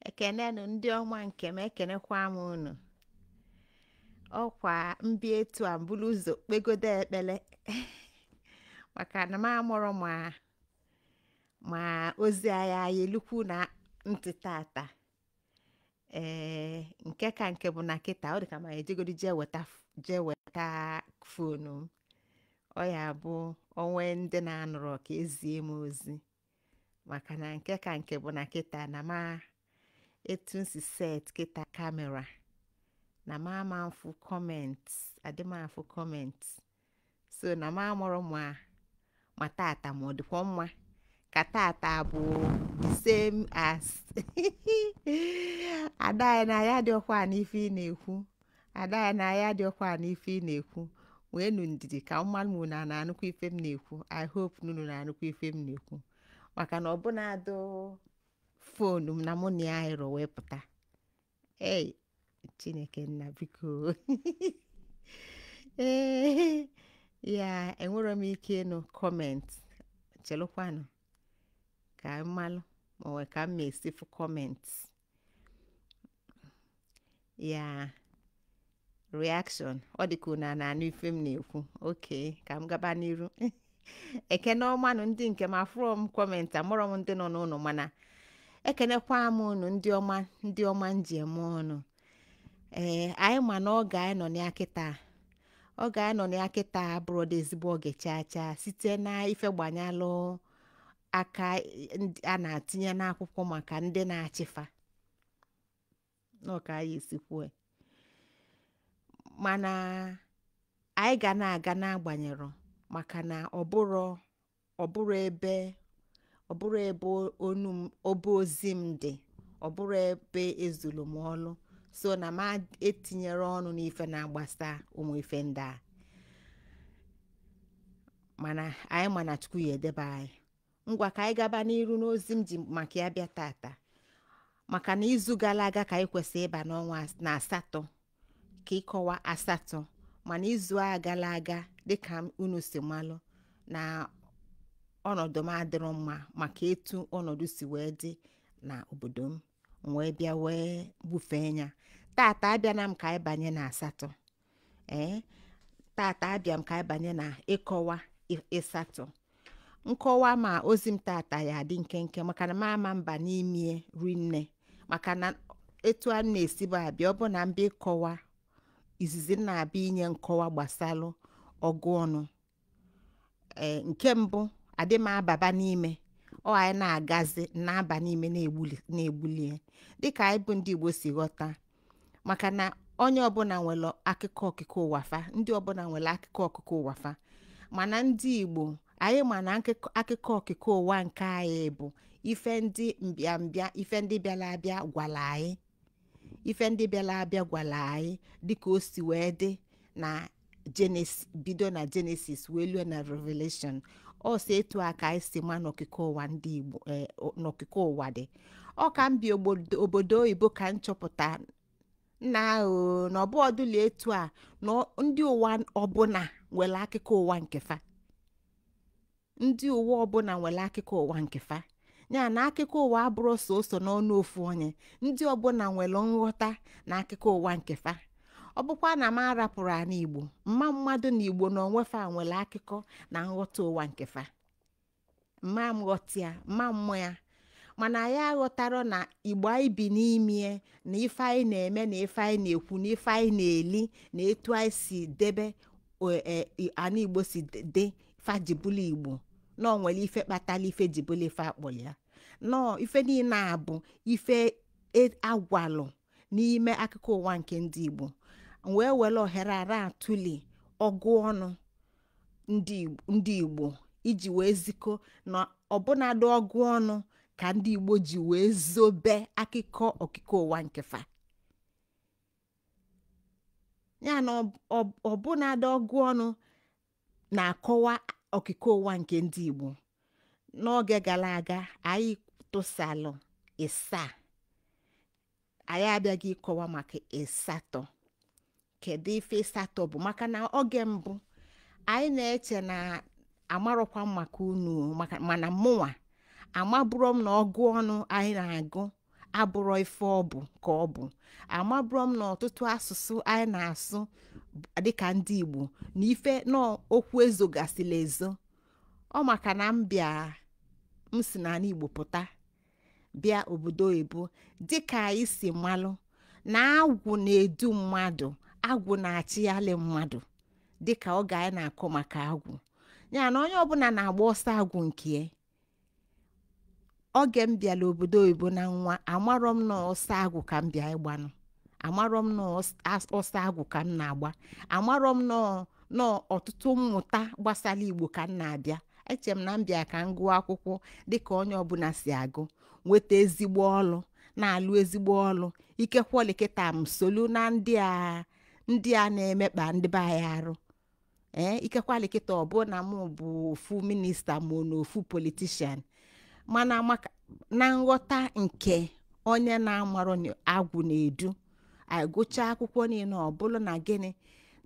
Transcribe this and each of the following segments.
Ekenenu ndị ọma nke m ekenekwa m unu. Ọkwa mbịa etu a mbulu ụzọ kpegodo ekpele maka na m amụrụ ma ozi anyị elukwu na ntị tata. Nke bụ na kịta ọ dị ka ma ejegodi jee weta fonu m. Ọ ya bụ onwe ndị na-anụrụ ka ezie m ozi maka na nke bụ na kịta na ma etu nsi set kịta kamera na ma mfụ comment adị m afụ comment so na ma amụrụ ma tata ma ọ dịkwa mma ka tata bụ the same as ada na ya dị ọkwa n'ife ị na-ekwu ada na ya dị ọkwa n'ife ị na-ekwu wee nụ ndidi ka mmanụ na-anụkwa ife m na-ekwu. I hope nunu na-anụkwa ife m na-ekwu maka na ọbụna adụ fonu m na mụ na ya ịrọ wee pụta. Ei Chineke nna biko ee ya enwere m ike ịnụ kọment chelụkwanụ ka mmalụ ma ọ ka m esifu kọment ya reaction ọ dịka na anụ ife m na-ekwu. Oke ka m gaba n'iru ekene ọmanụ ndị nke m afụrọ m kọment amụrọ m ndị nọ n'ụlọ mana ekenekwa m unu ndị ọma nji eme ọnụ. Anyị ma na oge anyị nọ na kịta abụrụ dị ezigbo oge chaa site na ife gbanyalụ aka a na-atinye n'akwụkwọ maka ndị na-achịfa n'ọka anyị esikwue mana anyị ga na-aga n'agbanyero maka na ọ bụrụ ebe obe ozi m dị ọ bụrụ ebe ezulu m ọlụ so na ma etinyere ọnụ n'ife na-agbasa ụmụ ife ndị a mana anyị mana Chukwu ya edebe anyị ngwa ka anyị gaba n'iru n'ozi m ji maka ya bịa tata maka na izu gara aga ka anyị kwesịrị ịba n'ọnwa na asatọ ka ịkọwa asatọ mana izu a gara aga dịka unu si malụ na ọnọdụ m adịrọ mma maka etu ọnọdụ si wee dị na obodo m wee bịa wee bufee ya tata abịana m ka anyị banye na asatọ. Tata abịa m ka anyị banye na ịkọwa ịsatọ nkọwa ma ozi m tata ya adị nkenke maka na m ama mba n'ime rinne maka na etu a na-esibu abịa ọ bụ na mbịa ịkọwa izizi na-abịa inye nkọwa gbasalụ ọgụ ọnụ. Nke mbụ adị m ababa n'ime ọ anyị na-agazi na-aba n'ime na-egbulie dịka anyị bụ ndị Igbo si ghọta maka na onye ọbụla nwere akụkọ okike ụwafa ndị ọbụla nwere akụkọ okike ụwafa mana ndị Igbo anyị ma na akụkọ okike ụwa nke anyị bụ ife ndị mbịambịa ife ndị bịara abịa gwara anyị dịka o si wee dị na bido na Genesis wee lue na Revelation ọ si etu a ka anyị si ma n'okike ụwa ndị Igbo n'okike ụwa dị. Ọ ka m bi obodo oyibo ka m chọpụta na ọbụ ọdụla etu a na ndị ụwa ọbụla nwere akụkọ ụwa nkefa ndị ụwa ọbụla nwere akụkọ ụwa nkefa ya na akụkọ ụwa abụrụ sọsọ n'ọnụ ofu onye ndị ọbụla nwere nghọta na akụkọ ụwa nkefa. Ọ bụkwa na m arapụrụ ana Igbo mmadụ na Igbo na onwefa nwere akụkọ na nghọta ụwa nkefa mma m ghọta ya mma mmụ ya mana ya aghọtara na Igbo anyị bi n'ime na ife anyị na-eme na ife anyị na-ekwu na ife anyị na-eli na etu anyị si debe ana Igbo si dị fajibulu Igbo na o nwere ife kpatala ife jibulu ife akpọrọ ya nọọ ife niile a bụ ife agwalụ n'ime akụkọ ụwa nke ndị Igbo wee were ohere ara atụli ọgụ ọnụ ndị Igbo iji wee zikọ na ọbụnadị ọgụ ọnụ ka ndị Igbo ji wee zobe akụkọ okike ụwa nkefa ya na ọbụnadị ọgụ ọnụ na-akọwa okike ụwa nke ndị Igbo. N'oge gara aga anyị tụsalụ ịsaa anyị abịaghị ịkọwa maka ịsatọ. Kedu ife ịsatọ bụ maka na oge mbụ anyị na-eche na amarọkwa maka unu mana mụnwa amabụrụ m na ọgụ ọnụ anyị na-agụ abụrụ ife ọ bụ ka ọ bụ amabụrụ m na ọtụtụ asụsụ anyị na-asụ dịka ndị Igbo na ife n'okwu ezogasịla ezo ọ maka na m si n'ala Igbo pụta bịa obodo oyibo dịka anyị si malụ na agwụ na-edu mmadụ agwụ na-achịghalị mmadụ dịka oge anyị na-akọ maka agwụ ya na onye ọbụla na-agba ọsọ agwụ nke oge m bịala obodo oyibo na nwa amarọ m na ọsọ agwụ ka m bịa ịgbanụ amarọ m na ọsọ agwụ ka m na-agba amarọ m na ọtụtụ mmụta gbasara Igbo ka m na-abịa eche m na m bịa ka m gụọ akwụkwọ dịka onye ọbụla si agụ nweta ezigbo ọlụ na-alụ ezigbo ọlụ ikekwọlikịta m solu na ndị a na-emekpa ndị be anyị arụ ikekwalikịta ọ bụ na m bụ ofu minista ma na ofu politishan mana na nghọta nke onye na-amarọ agwụ na-edu anyị gụchaa akwụkwọ niile ọ bụrụ na gịnị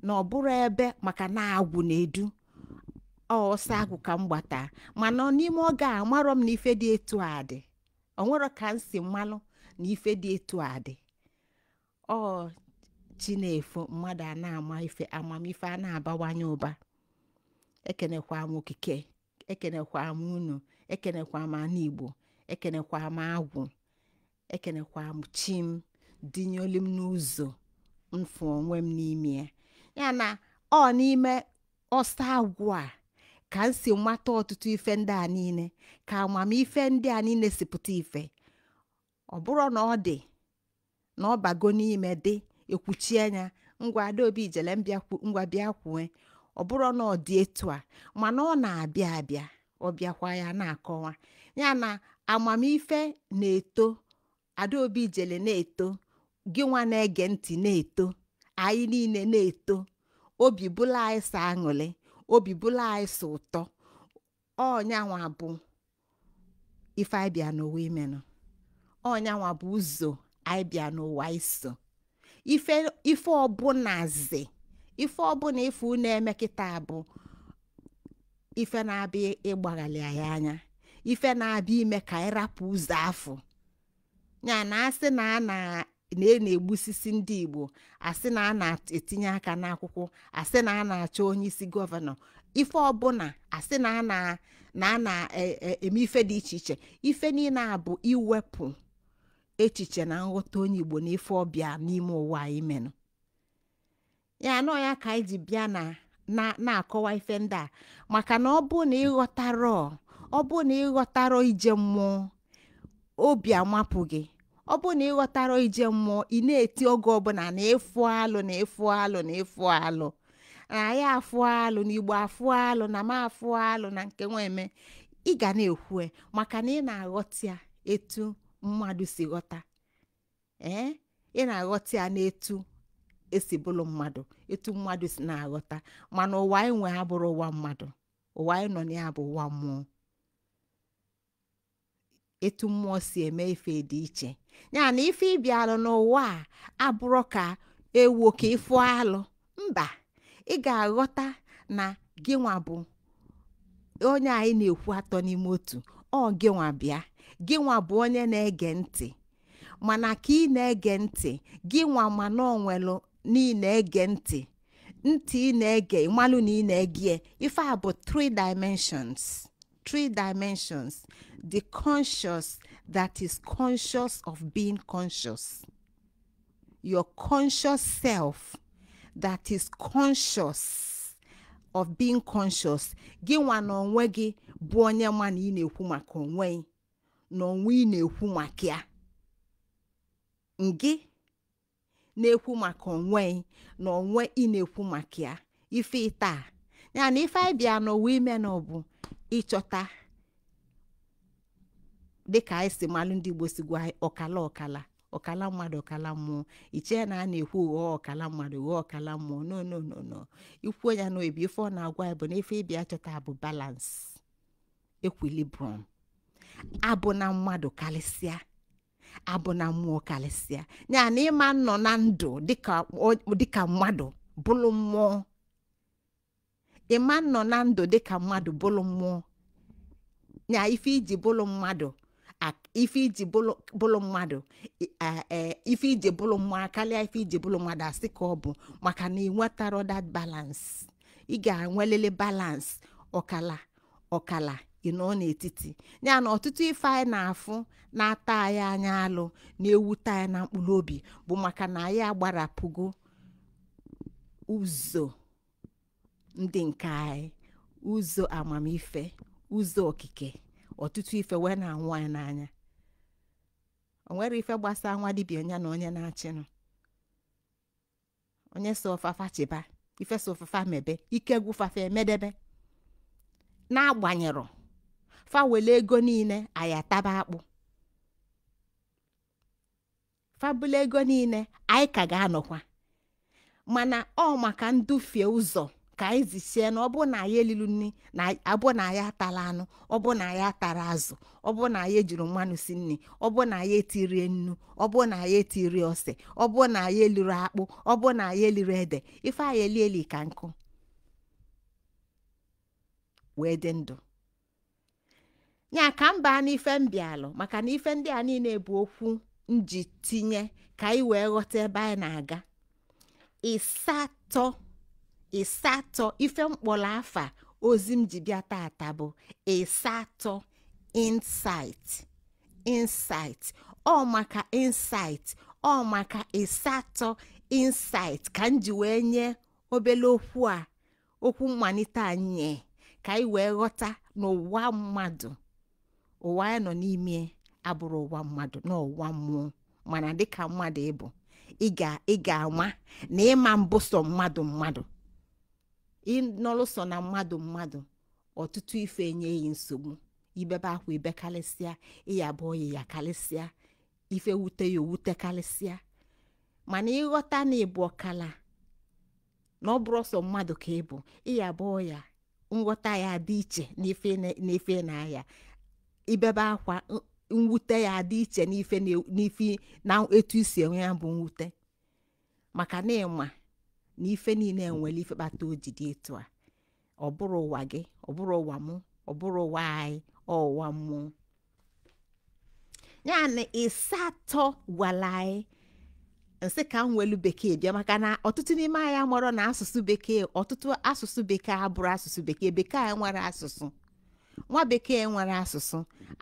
na ọ bụrụ ebe maka na agwụ na-edu ọsọ agwụ ka m gbata mana n'ime oge a amarọ m na ife dị etu a dị o nwere ka m si mmalụ na ife dị etu a dị Chinefu mmadụ a na-ama ife amamife a na-abawanye ụba ekenekwa m okike ekenekwa m unu ekenekwa m ana Igbo ekenekwa m agwụ ekenekwa m chim dinyolu m n'ụzọ mfu onwe m n'ime ya na n'ime ọsọ agwụ a ka m si mata ọtụtụ ife ndị a niile ka amamife ndị a niile si pụta ife ọ bụrụ na ọ dị na ọ bago n'ime dị ekwuchi anya ngwa Adaobi ijele ngwa bịa kwue ọ bụrụ na ọ dị etu a mana ọ na-abịa abịa ọ bịakwa ya na-akọwa ya na amamife na-eto Adaobi ijele na-eto gị nwa na-ege ntị na-eto anyị niile na-eto obi bụla anyị so aṅụrị obi bụla anyị so ụtọ ọnyanwa bụ ife anyị bịa n'ụwa imenụ ọnyanwa bụ ụzọ anyị bịa n'ụwa iso ife ọbụnazi ife ọbụna ife unu emekịta bụ ife na-abịa ịgbaghalị anyị anya ife na-abịa ime ka anyị rapụ ụzọ afọ ya na asị na na-egbusisi ndị Igbo asị na a na-etinye aka n'akwụkwọ asị na a na-achọ onye isi gọvanọ ife ọbụla asị na a na-eme ife dị iche iche ife niile a bụ iwepụ echiche na nghọta onye Igbo na ife ọbịa n'ime ụwa anyị menụ ya nọ ya ka anyị ji bịa na-akọwa ife ndị a maka na ọ bụ na ịghọtarọ ije mmụọ obi amapụ gị ọ bụ na ịghọtarọ ije mmụọ ị na-eti oge ọbụla na ịfụ alụ na ịfụ alụ na ịfụ alụ na ya afụ alụ na Igbo afụ alụ na ma afụ alụ na nke nweme ị ga na-ekwu maka na ị na-aghọta ya etu mmadụ si ghọta ị na-aghọta ya n'etu esi bụrụ mmadụ etu mmadụ si na-aghọta mana ụwa anyị nwe abụrụ ụwa mmadụ ụwa anyị nọ na ya bụ ụwa mmụọ etu mmụọ si eme ife dị iche ya na ife ịbịalụ n'ụwa a abụrụ ka ewu ka ịfụ alụ mba ị ga-aghọta na gị nwa bụ onye anyị na-ekwu atọ n'ime otu gị nwa bịa gị nwa bụ onye na-ege ntị mana ka ị na-ege ntị gị nwa mana onwelu na ị na-ege ntị ị na-ege ịmalụ na ị na-ege ife a bụ 3 dimensions the conscious that is conscious of being conscious your conscious self that is conscious of being conscious gị nwa na onwe gị bụ onye ma na ị na-ekwu maka onwe na onwe ị na-ekwu maka ya gị na-ekwu maka onwe na onwe ị na-ekwu maka ya ife ita ya na ife anyị bịa n'ụwa ime na ọ bụ ịchọta dịka anyị si malụ ndị Igbo si gwa ọkala mmadụ ọkala mmụọ iche na a na-ekwu ụgha ọkala mmadụ ụgha ọkala mmụọ no ikwu ya na obi ife ọ na-agwa ya bụ na ife ịbịa chọta bụ balance equilibrium abụ na mmadụ karịsịa abụ na mmụọ karịsịa ya na ịma nọ na ndụ dịka mmadụ bụrụ mmụọ ịma nọ na ndụ dịka mmadụ bụrụ mmụọ ya ife iji bụrụ mmadụ ife iji bụlụ mmadụ ife iji bụlụ mmadụ karịa ife iji bụlụ mmadụ asị ka ọ bụ maka na ịnwetara that balance. Ị ga-enwelele balance ọkala ịnọ n'etiti ya na ọtụtụ ife anyị na-afụ na-ata anyị anya alụ na-ewute anyị na mkpụrụ obi bụ maka na anyị agbarapụgo ụzọ ndị nke anyị, ụzọ amamife, ụzọ okike. Ọtụtụ ife wee na-anwụ anyị n'anya. O nwere ife gbasa nwa dibịa onye na onye na-achịnụ, onye so ọfafa chiba ife so ọfafa mebe ike gwụfafa emedebe na-agbanyero fa wele ego niile anyị taba akpụ, fabula ego niile anyị ka ga-anọkwa. Mana ọ maka ndufie ụzọ ka anyị zichie na ọ bụ na anyị elilu nri na abụ na anyị atala anụ, ọ bụ na anyị atara azụ, ọ bụ na anyị ejiri mmanụ si nri, ọ bụ na anyị etirie nnu, ọ bụ na anyị etirie ose, ọ bụ na anyị eliri akpụ, ọ bụ na anyị eliri ede, ife anyị eli ka nkụ wee dị ndụ. Ya ka mba n'ife mbịalụ maka na ife ndị a niile bụ okwu nji tinye ka anyị wee ghọta ebe anyị na-aga. Iseato ife mkpọrọ afa ozi m ji bịa tata bụ Iseato insight. Ọ maka insight, ọ maka Iseato insight ka m ji wee nye obele okwu mmalite anyị ka anyị wee ghọta n'ụwa mmadụ, ụwa anyị nọ n'ime abụrụ ụwa mmadụ na ụwa mmụọ. Mana dịka mmadụ ịbụ ị ga-ama na ịma mbụ sọ mmadụ ịnọlụsọ na mmadụ ọtụtụ ife enyeghị nsogbu. Ibebe akwa ibe kalịsịa, ịya bụ ya kalịsịa, ife wute ya owute kalịsịa. Mana ịghọta na ịbụ ọkala na ọ bụrụ ọsọ mmadụ ka ịbụ, ịya bụ ya nghọta ya dị iche n'ife na ya. Ibebe akwa mwute ya dị iche n'ife na etu isi enwe ya bụ mwute. Maka na ịma na ife niile enwere ife kpata ojidi etu a. Ọ bụrụ ụwa gị, ọ bụrụ ụwa mụ, ọ bụrụ ụwa anyị, ụwa mmụọ. Ya na Iseato gwara anyị nsị ka m welu bekee bịa maka na ọtụtụ n'ime anyị amụrụ na asụsụ bekee, ọtụtụ asụsụ bekee abụrụ asụsụ bekee. Bekee anyị nwere asụsụ, nwa bekee nwere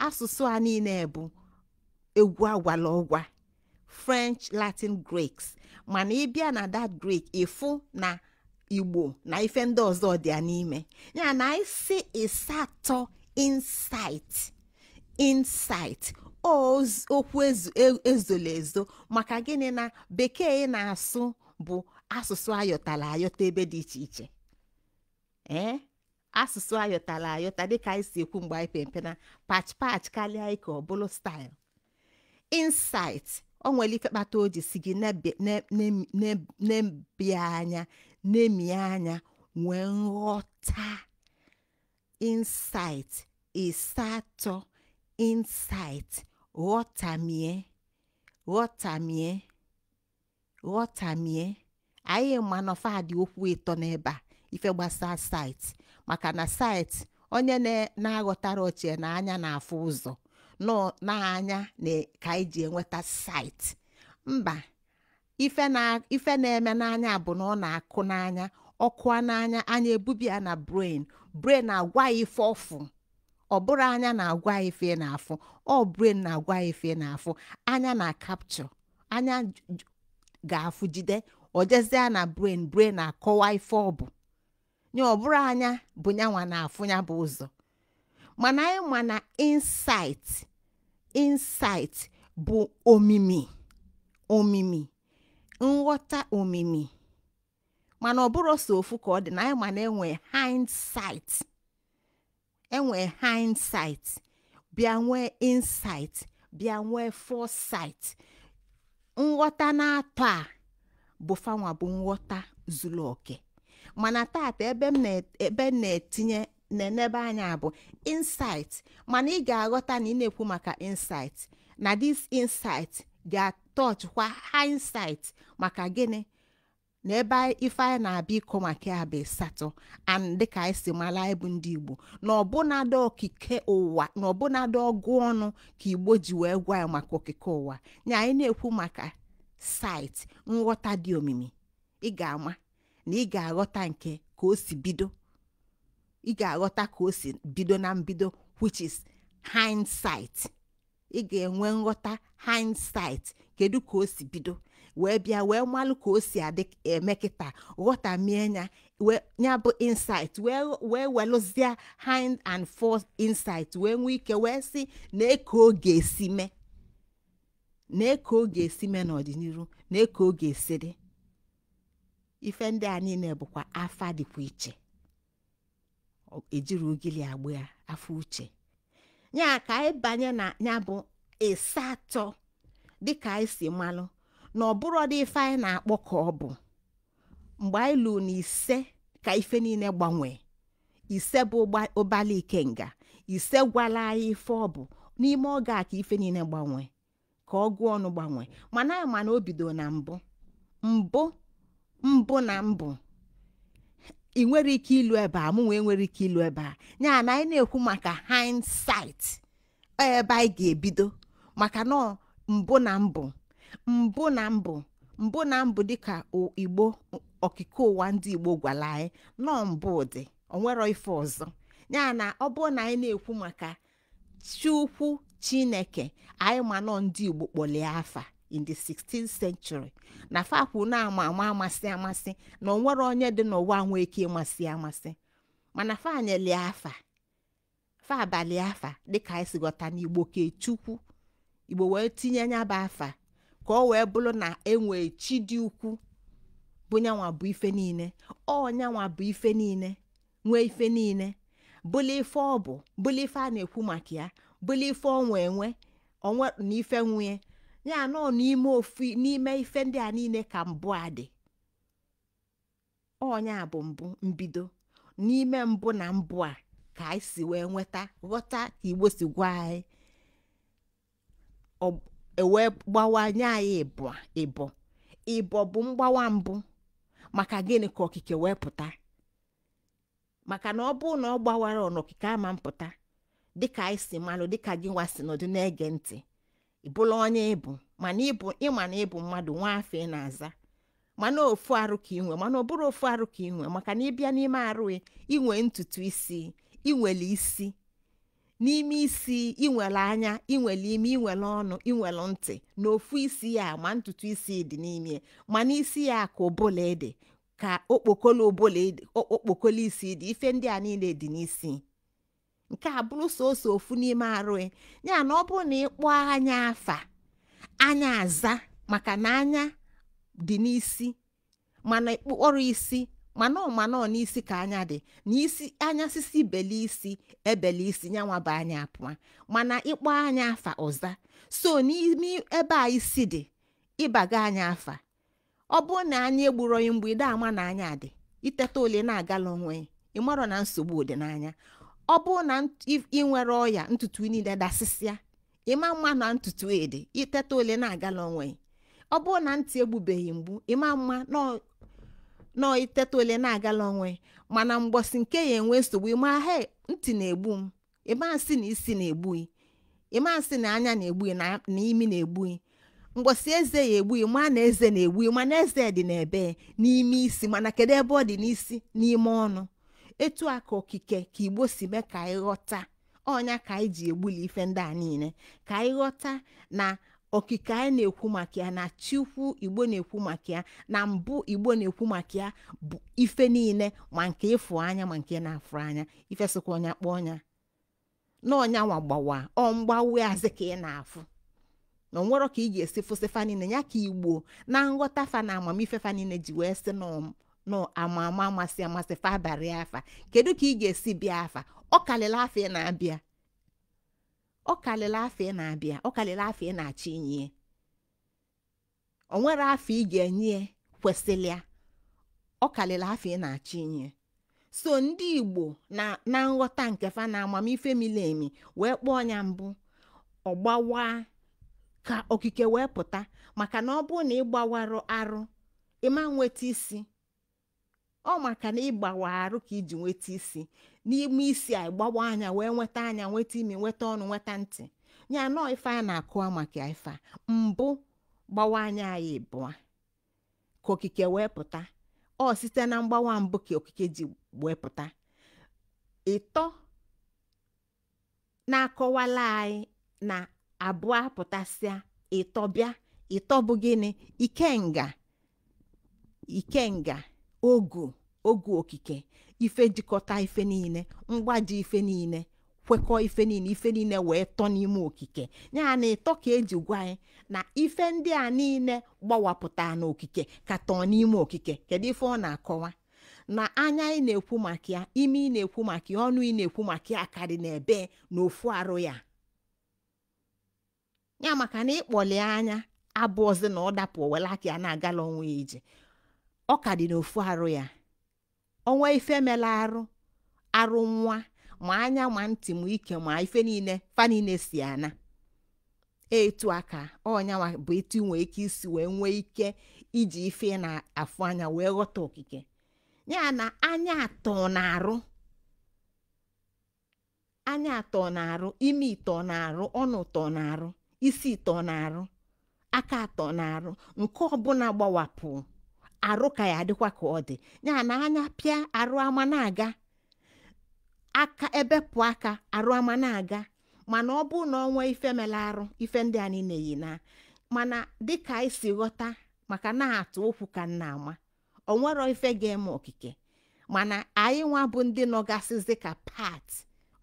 asụsụ a niile bụ egwu agwala ọgwa, French, Latin, Greeks. Mana ịbịa na that Greek ịfụ na Igbo na ife ndị ọzọ dị ya n'ime. Ya na anyị si Iseato insight okwu ezolo ezo maka gịnị na bekee na-asụ bụ asụsụ ayọtala ayọta ebe dị iche iche. Asụsụ ayọtala ayọta dịka anyị si ekwu mgbe anyị pempe na patch karịa ike ọ bụrụ style. Insight o nwere ife kpata o ji si gị na-emi anya nwee nghọta. Insight Iseato insight ghọtamie. Anyị ma na ọfa dị okwu ịtọ n'ebe a ife gbasa site maka na site onye na-aghọtara ochie na anya na-afụ ụzọ nọ n'anya na ka anyị ji enweta site. Mba, ife na-eme n'anya bụ na ọ na-akụ n'anya, ọkụ n'anya, anya ebubia na brain na-agwa ife ọfụ. Ọ bụrụ anya na-agwa ife na-afụ, ọ brain na-agwa ife na-afụ. Anya na capture, anya ga-afụ jide ojezie na brain na-akọwa ife ọ bụ. Nye ọ bụrụ anya bụ nyanwa na-afụ ya bụ ụzọ. Mana anyị ma na insight bụ omimi, nghọta omimi. Mana ọ bụrụ so ofu ka ọ dị na anyị ma na enwe hindsight, bịa nwee insight, bịa nwee foresight. Nghọta na-atọ a bụ fanwa bụ nghọta zuru oke. Mana tata ebe m na-etinye n'ebe anya bụ insight. Mana ị ga-aghọta na ị na-ekwu maka insight na this insight ga-atọchkwa hindsight. Maka gịnị? na ebe ife anyị na-abịa ịkọ maka ya bụ Iseato and dịka anyị si mara ịbụ ndị Igbo na ọbụnadị okike ụwa na ọbụnadị ọgụ ọnụ ka Igbo ji wee gwa ya maka okike ụwa nya anyị na-ekwu maka site nghọta dị omimi ị ga-ama na ị ga-aghọta nke ka o si bido ị ga-aghọta ka o si bido na mbido which is hindsight ị ga-enwe nghọta hindsight kedu ka o si bido wee bịa wee malụ ka o si adị eme kịta ghọtamie nya bụ insight wee welụzie hind and forth insight wee nwee ike wee sị na-eke oge esi mee na-eke oge esi mee n'ọdịnihu na-eke oge esi dị ife ndị a niile bụkwa afa dịkwa iche ejiri ugili agba ya afọ uche nya ka anyị banye na ya bụ Iseato dịka anyị si malụ na ọ bụrụ dị ife anyị na-akpọ ka ọ bụ mgbe anyị lụ na ise ka ife niile gbanwee ise bụ ụbala ikenga ise gwala anyị ife ọ bụ n'ime oge a ka ife niile gbanwee ka ọgụ ọnụ gbanwee mana anyị ma na o bido na mbụ na mbụ ị nwere ike ilu ebe a mụ nwere ike ilu ebe a nya na anyị na-ekwu maka hindsight ebe anyị ga-ebido maka na mbụ na mbụ dịka Igbo okike ụwa ndị Igbo gwara anyị nọ mbụ dị onwero ife ọzọ ya na ọ bụ na anyị na-ekwu maka Chukwu Chineke anyị ma nọ ndị Igbo kpọlie afa in the 16th century na fakwu na-ama amasị na onwere onye dị n'ụwa nwee ike amasị mana fa nyeli afa fa abalị afa dịka anyị si ghọta n'Igbo ke Chukwu Igbo wee tinye nya bụ afa ka ọ wee bụrụ na enwee chi dị ukwu bụ nyanwa bụ ife niile nyanwa bụ ife niile nwee ife niile bụlụ ife ọ bụ bụlụ ife a na-ekwu maka ya bụlụ ife onwe na ife nwunye ya nọ n'ime ife ndị a niile ka mbụ a dị nya bụ mbụ mbido n'ime mbụ na mbụ a ka anyị si wee ghọta ka Igbo si gwa anyị ewee gbawanye anyị ịbọ bụ mgbawa mbụ maka gịnị ka okike wee pụta maka na ọ bụ na ọ gbawara ọnọkike ama mpụta dịka anyị si malụ dịka gị nwa si nọdụ na-ege ntị ịbụla onye ịbụ mana ịma na ịbụ mmadụ nwa afọ ị na-aza mana ofu arụ ka inwe mana ọ bụrụ ofu arụ ka inwe maka na ịbịa n'ime arụ inwe ntutu isi inwele isi n'ime isi inwele anya inwele ime inwele ọnụ inwele ntị na ofu isi ya ma ntutu isi dị n'ime mana isi ya ka ụbụla ede ka okpokolo isi dị ife ndị a niile dị n'isi nke a bụrụ sọsọ ofu n'ime arụ ya na ọ bụrụ na ịkpọ anya afa anya aza maka na anya dị n'isi mana ọrụ isi mana ọ n'isi ka anya dị n'isi anya sisi beli isi ebeli isi nyanwa bụ anya apụa mana ịkpọ anya afa ọza so n'ime ebe a isi dị ịbaga anya afa ọ bụrụ na anya egburu onye mgbe ide ama na anya dị iteta ole na-agala onwe ị marọ na nsogbu dị n'anya ọ bụrụ na ị nwere ọya ntutu niile dasịsịa ịma mma na ntutu ede iteta ole na-agala onwe ọ bụrụ na ntị egbubeghị mgbu ịma mma nọ iteta ole na-agala onwe mana mgbọsị nke ya enwe nsogbu ịma ntị na-egbu m ịma nsị na isi na-egbu ịma nsị na anya na-egbu na imi na-egbu mgbọsị eze ya egbu ma na eze na-egbu mana eze dị n'ebe n'ime isi mana kedu ebe ọ dị n'isi n'ime ọnụ etu a ka okike ka Igbo si mee ka anyị ghọta ọnya ka anyị ji egbuli ife ndị a niile ka anyị ghọta na okike anyị na-ekwu maka ya na Chukwu Igbo na-ekwu maka ya na mbụ Igbo na-ekwu maka ya bụ ife niile ma nke ịfụ anya ma nke na-afụ anya ife sokwa ọnya kpọ ọnya na ọnya nwa gbawa mgbawe azị ka ị na-afụ na onwero ka ị ga-esi fụsịfa niile ya ka Igbo na nghọta fa na amamife fa niile ji wee sị no ama amasị fa abalị afa kedu ka ị ga-esi bịa afa ọ kalịla afọ ị na-abịa ọ kalịla afọ ị na-achọ inye o nwere afọ ị ga-enye kwesịrị ya ọ kalịla afọ ị na-achọ inye so ndị Igbo na nghọta nke fa na amamife mili emi wee kpọọ ọnya mbụ ọgbawa ka okike wee pụta maka na ọ bụrụ na ị gbawarụ arụ ịma nweta isi ọ maka na ịgbawa arụ ka iji nweta isi n'ime isi a ịgbawa anya wee nweta anya nweta imi nweta ọnụ nweta ntị ya nọ ife a na-akụwa maka ife mbụ gbawa anya anyị ịbụa ka okike wee pụta ọ site na mgbawa mbụ ka okike ji wee pụta ịtọ na-akọwala anyị na abụọ pụtasịa ịtọ bịa ịtọ bụ gịnị ikenga ogu okike ife jikọta ife niile mgbaji ife niile kwekọ ife niile wee tọ n'ime okike ya na ịtọ ka eji gwa anyị na ife ndị a niile gbawapụta n'okike ka tọọ n'ime okike kedu ife ọ na-akọwa na anya ị na-ekwu maka ya imi ị na-ekwu maka ya ọnụ ị na-ekwu maka ya karị n'ebe n'ofu arụ ya ya maka na ịkpọli anya abụọzi na ọ dapụ wele aka ya na-agala onwe ya ije ọ ka dị n'ofu arụ ya onwe ife mela arụ nwa ma anya ma ntị ma ike ma ife niile fa niile si ana etu aka ọnyanwa bụ etu nwee ike isi wee nwee ike iji ife na-afụ anya wee ghọta okike ya na anya atọ na-arụ imi ịtọ na-arụ ọnụ tọ na-arụ isi ịtọ na-arụ aka atọ na-arụ nke ọbụla gbawapụ arụ ka ya adịkwa ka ọ dị ya na anya pịa arụ ama na-aga aka ebepụ aka arụ ama na-aga mana ọ bụ na ọnwa ife mela arụ ife ndị a niile yi na mana dịka anyị si ghọta maka na-atụ okwu ka nna ama o nwero ife ga-eme okike mana anyị nwa bụ ndị nọgasịzi ka pat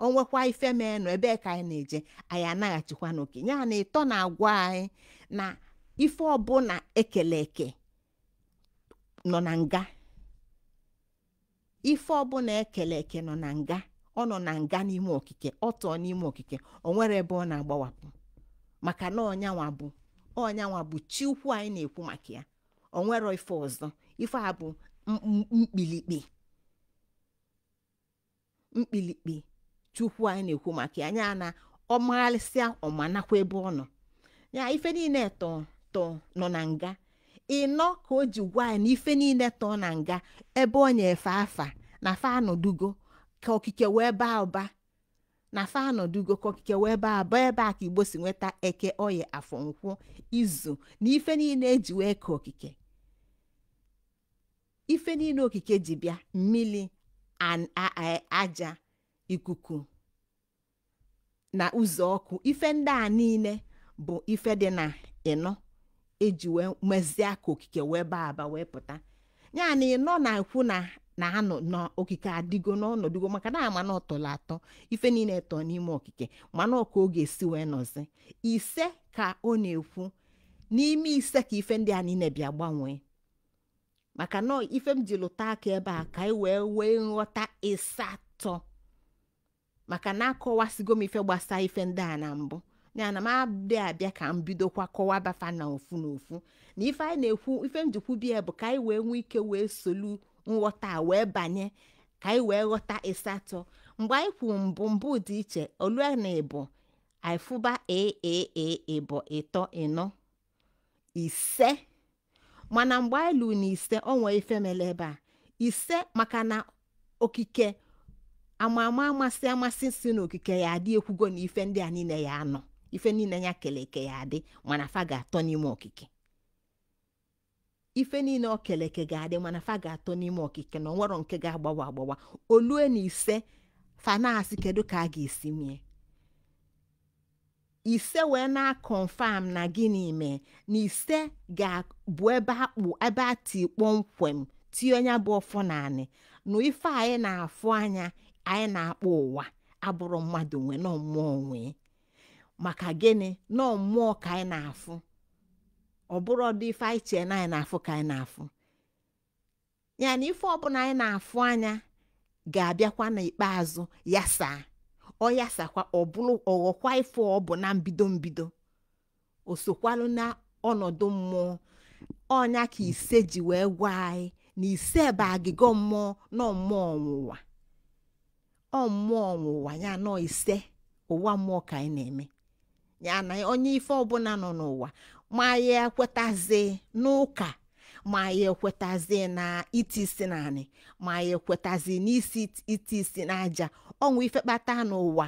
onwekwa ife menụ ebe ka anyị na-eje anyị anaghachikwa n'oke ya na ịtọ na-agwa anyị na ife ọbụla ekele eke nọ na nga ife ọbụla ekele eke nọ na nga ọ nọ na nga n'ime okike ọ tọọ n'ime okike o nwere ebe ọ na-agbawapụ maka na ọnyanwa bụ chi ukwu anyị na-ekwu maka ya o nwere ife ọzọ ife a bụ mkpilikpi chukwu anyị na-ekwu maka ya anya na ọmaghalịsịa ọmanakwa ebe ọ nọ ya ife niile tọ nọ na nga ịnọ ka o ji gwa anyị na ife niile tọ na nga ebe ọ nyefe afa na fa anọdugo ka okike wee baa ụba na fa anọdugo ka okike wee baa ụba ebe a ka Igbo si nweta eke oye afọ nkwụ izu na ife niile eji wee ka okike ife niile okike ji bịa mmiri aja ikuku na ụzọ ọkụ ife ndị a niile bụ ife dị na ịnọ eji wee mezie ka okike wee baa aba wee pụta ya na ịnọ na-ekwu na anọ n'okike adịgo n'ọnọdụgo maka na ama na ọtọla atọ ife niile tọ n'ime okike mana ọka oge esi wee nọzi ise ka ọ na-ekwu n'ime ise ka ife ndị a niile bịa gbanwee maka na ife m ji lụta aka ebe a ka anyị wee nghọta ịsatọ maka na akọwasigo m ife gbasa ife ndị a na mbụ ya na m abịa abịa ka m bidokwa kọwa bafa na ofu n'ofu na ife anyị na-ekwu ife m jikwu bịa bụ ka anyị wee nwee ike wee solu nghọta wee banye ka anyị wee ghọta ịsatọ mgbe anyị kwu mbụ dị iche olue na ịbụ anyị fụba ịbụ ịtọ ịnọ ise mana mgbe anyị lụ na ise o nwee ife mere ebe a ise maka na okike amasị si n'okike ya adị ekwugo na ife ndị a niile ya anọ ife niile ya kele eke ya adị mana fa ga-atọ n'ime okike ife niile o kele eke ga-adị mana fa ga-atọ n'ime okike na onwero nke ga-agbawa olue na ise fa na-asị kedu ka a ga-esi mie ise wee na-akọnfam na gịnị mee na ise ga-bụ ebe a ti kpọmkwem tie onye bụ ọfọ naanị na ife anyị na-afụ anya anyị na-akpọ ụwa abụrụ mmadụ nwe na mmụọ nwe maka gịnị na mmụọ ka anyị na-afụ ọ bụrụ ọdụ ife anyị chee na anyị na-afụ ka anyị na-afụ ya na ife ọbụla anyị na-afụ anya ga-abịakwa n'ikpeazụ yasaa ọ yasakwa ọghọkwa ife ọ bụ na mbido o sokwalụ na ọnọdụ mmụọ ọnya ka ise ji wee gwa anyị na ise bụ agịgọ mmụọ na mmụọ ọnwụnwa ya nọ ise ụwa mmụọ ka anyị na-eme ya na onye ife ọbụla nọ n'ụwa ma ya ekwetazi n'ụka ma ya ekwetazi na itisi naanị ma ya ekwetazi n'isi itisi n'aja ọnwụ ife kpata n'ụwa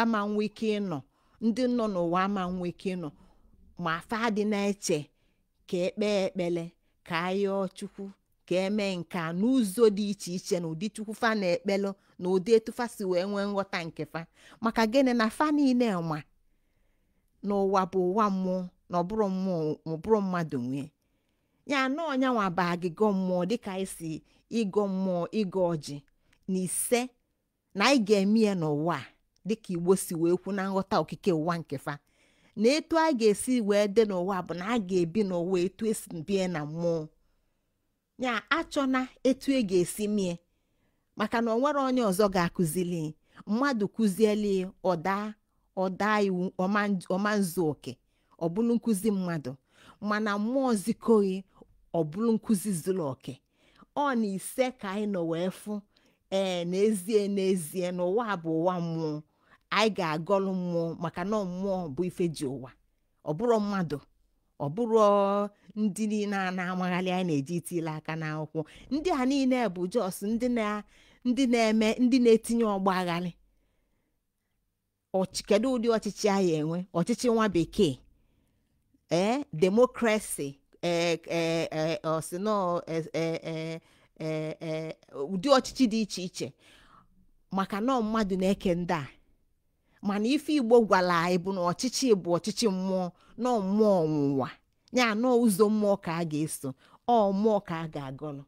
ama nwe ike ịnọ ndị nọ n'ụwa ama nwe ike ịnọ ma fa dị na-eche ka ekpee ekpele ka ayọọ chukwu ka eme nka n'ụzọ dị iche iche na ụdị chukwu fa na-ekpelo na ụdị etu fa si wee nwee nghọta nke fa maka gịnị na fa niile ma n'ụwa bụ ụwa mmụọ na ọbụrụ mmụọ ọbụrụ mmadụ nwee ya na ọnyanwa bụ agịgọ mmụọ dịka anyị si ịgọ mmụọ ịgọ ọjị na ise na anyị ga-eme ya n'ụwa dịka Igbo si wee kwu na nghọta okike ụwa nke fa na etu a ga-esi wee dị n'ụwa bụ na a ga-ebi n'ụwa etu esi bie na mmụọ ya achọna etu e ga-esi mie maka na o nwere onye ọzọ ga-akụzili mmadụ kụzieli ọda iwu ọmanzu oke ọ bụrụ nkụzi mmadụ mana mmụọ zikoghị ọ bụrụ nkụzi zuru oke ọ na ise ka anyị nọ wee fụ n'ezie n'ụwa bụ ụwa mmụọ anyị ga-agọlụ mmụọ maka na mmụọ bụ ife ji ụwa ọ bụrụ mmadụ ọ bụrụ ndị niile a na-amaghalị anyị na-eji itile aka n'akwụkwọ ndị a niile bụ jos ndị na-eme ndị na-etinye ọgba aghalị kedu ụdị ọchịchị anyị enwe ọchịchị nwa bekee demokrasi ụdị ọchịchị dị iche iche maka na mmadụ na-eke ndị a mana ife Igbo gwara anyị bụ na ọchịchị bụ ọchịchị mmụọ na mmụọ ọnwụnwa ya na ụzọ mmụọ ka a ga-eso mmụọ ka a ga-agọlụ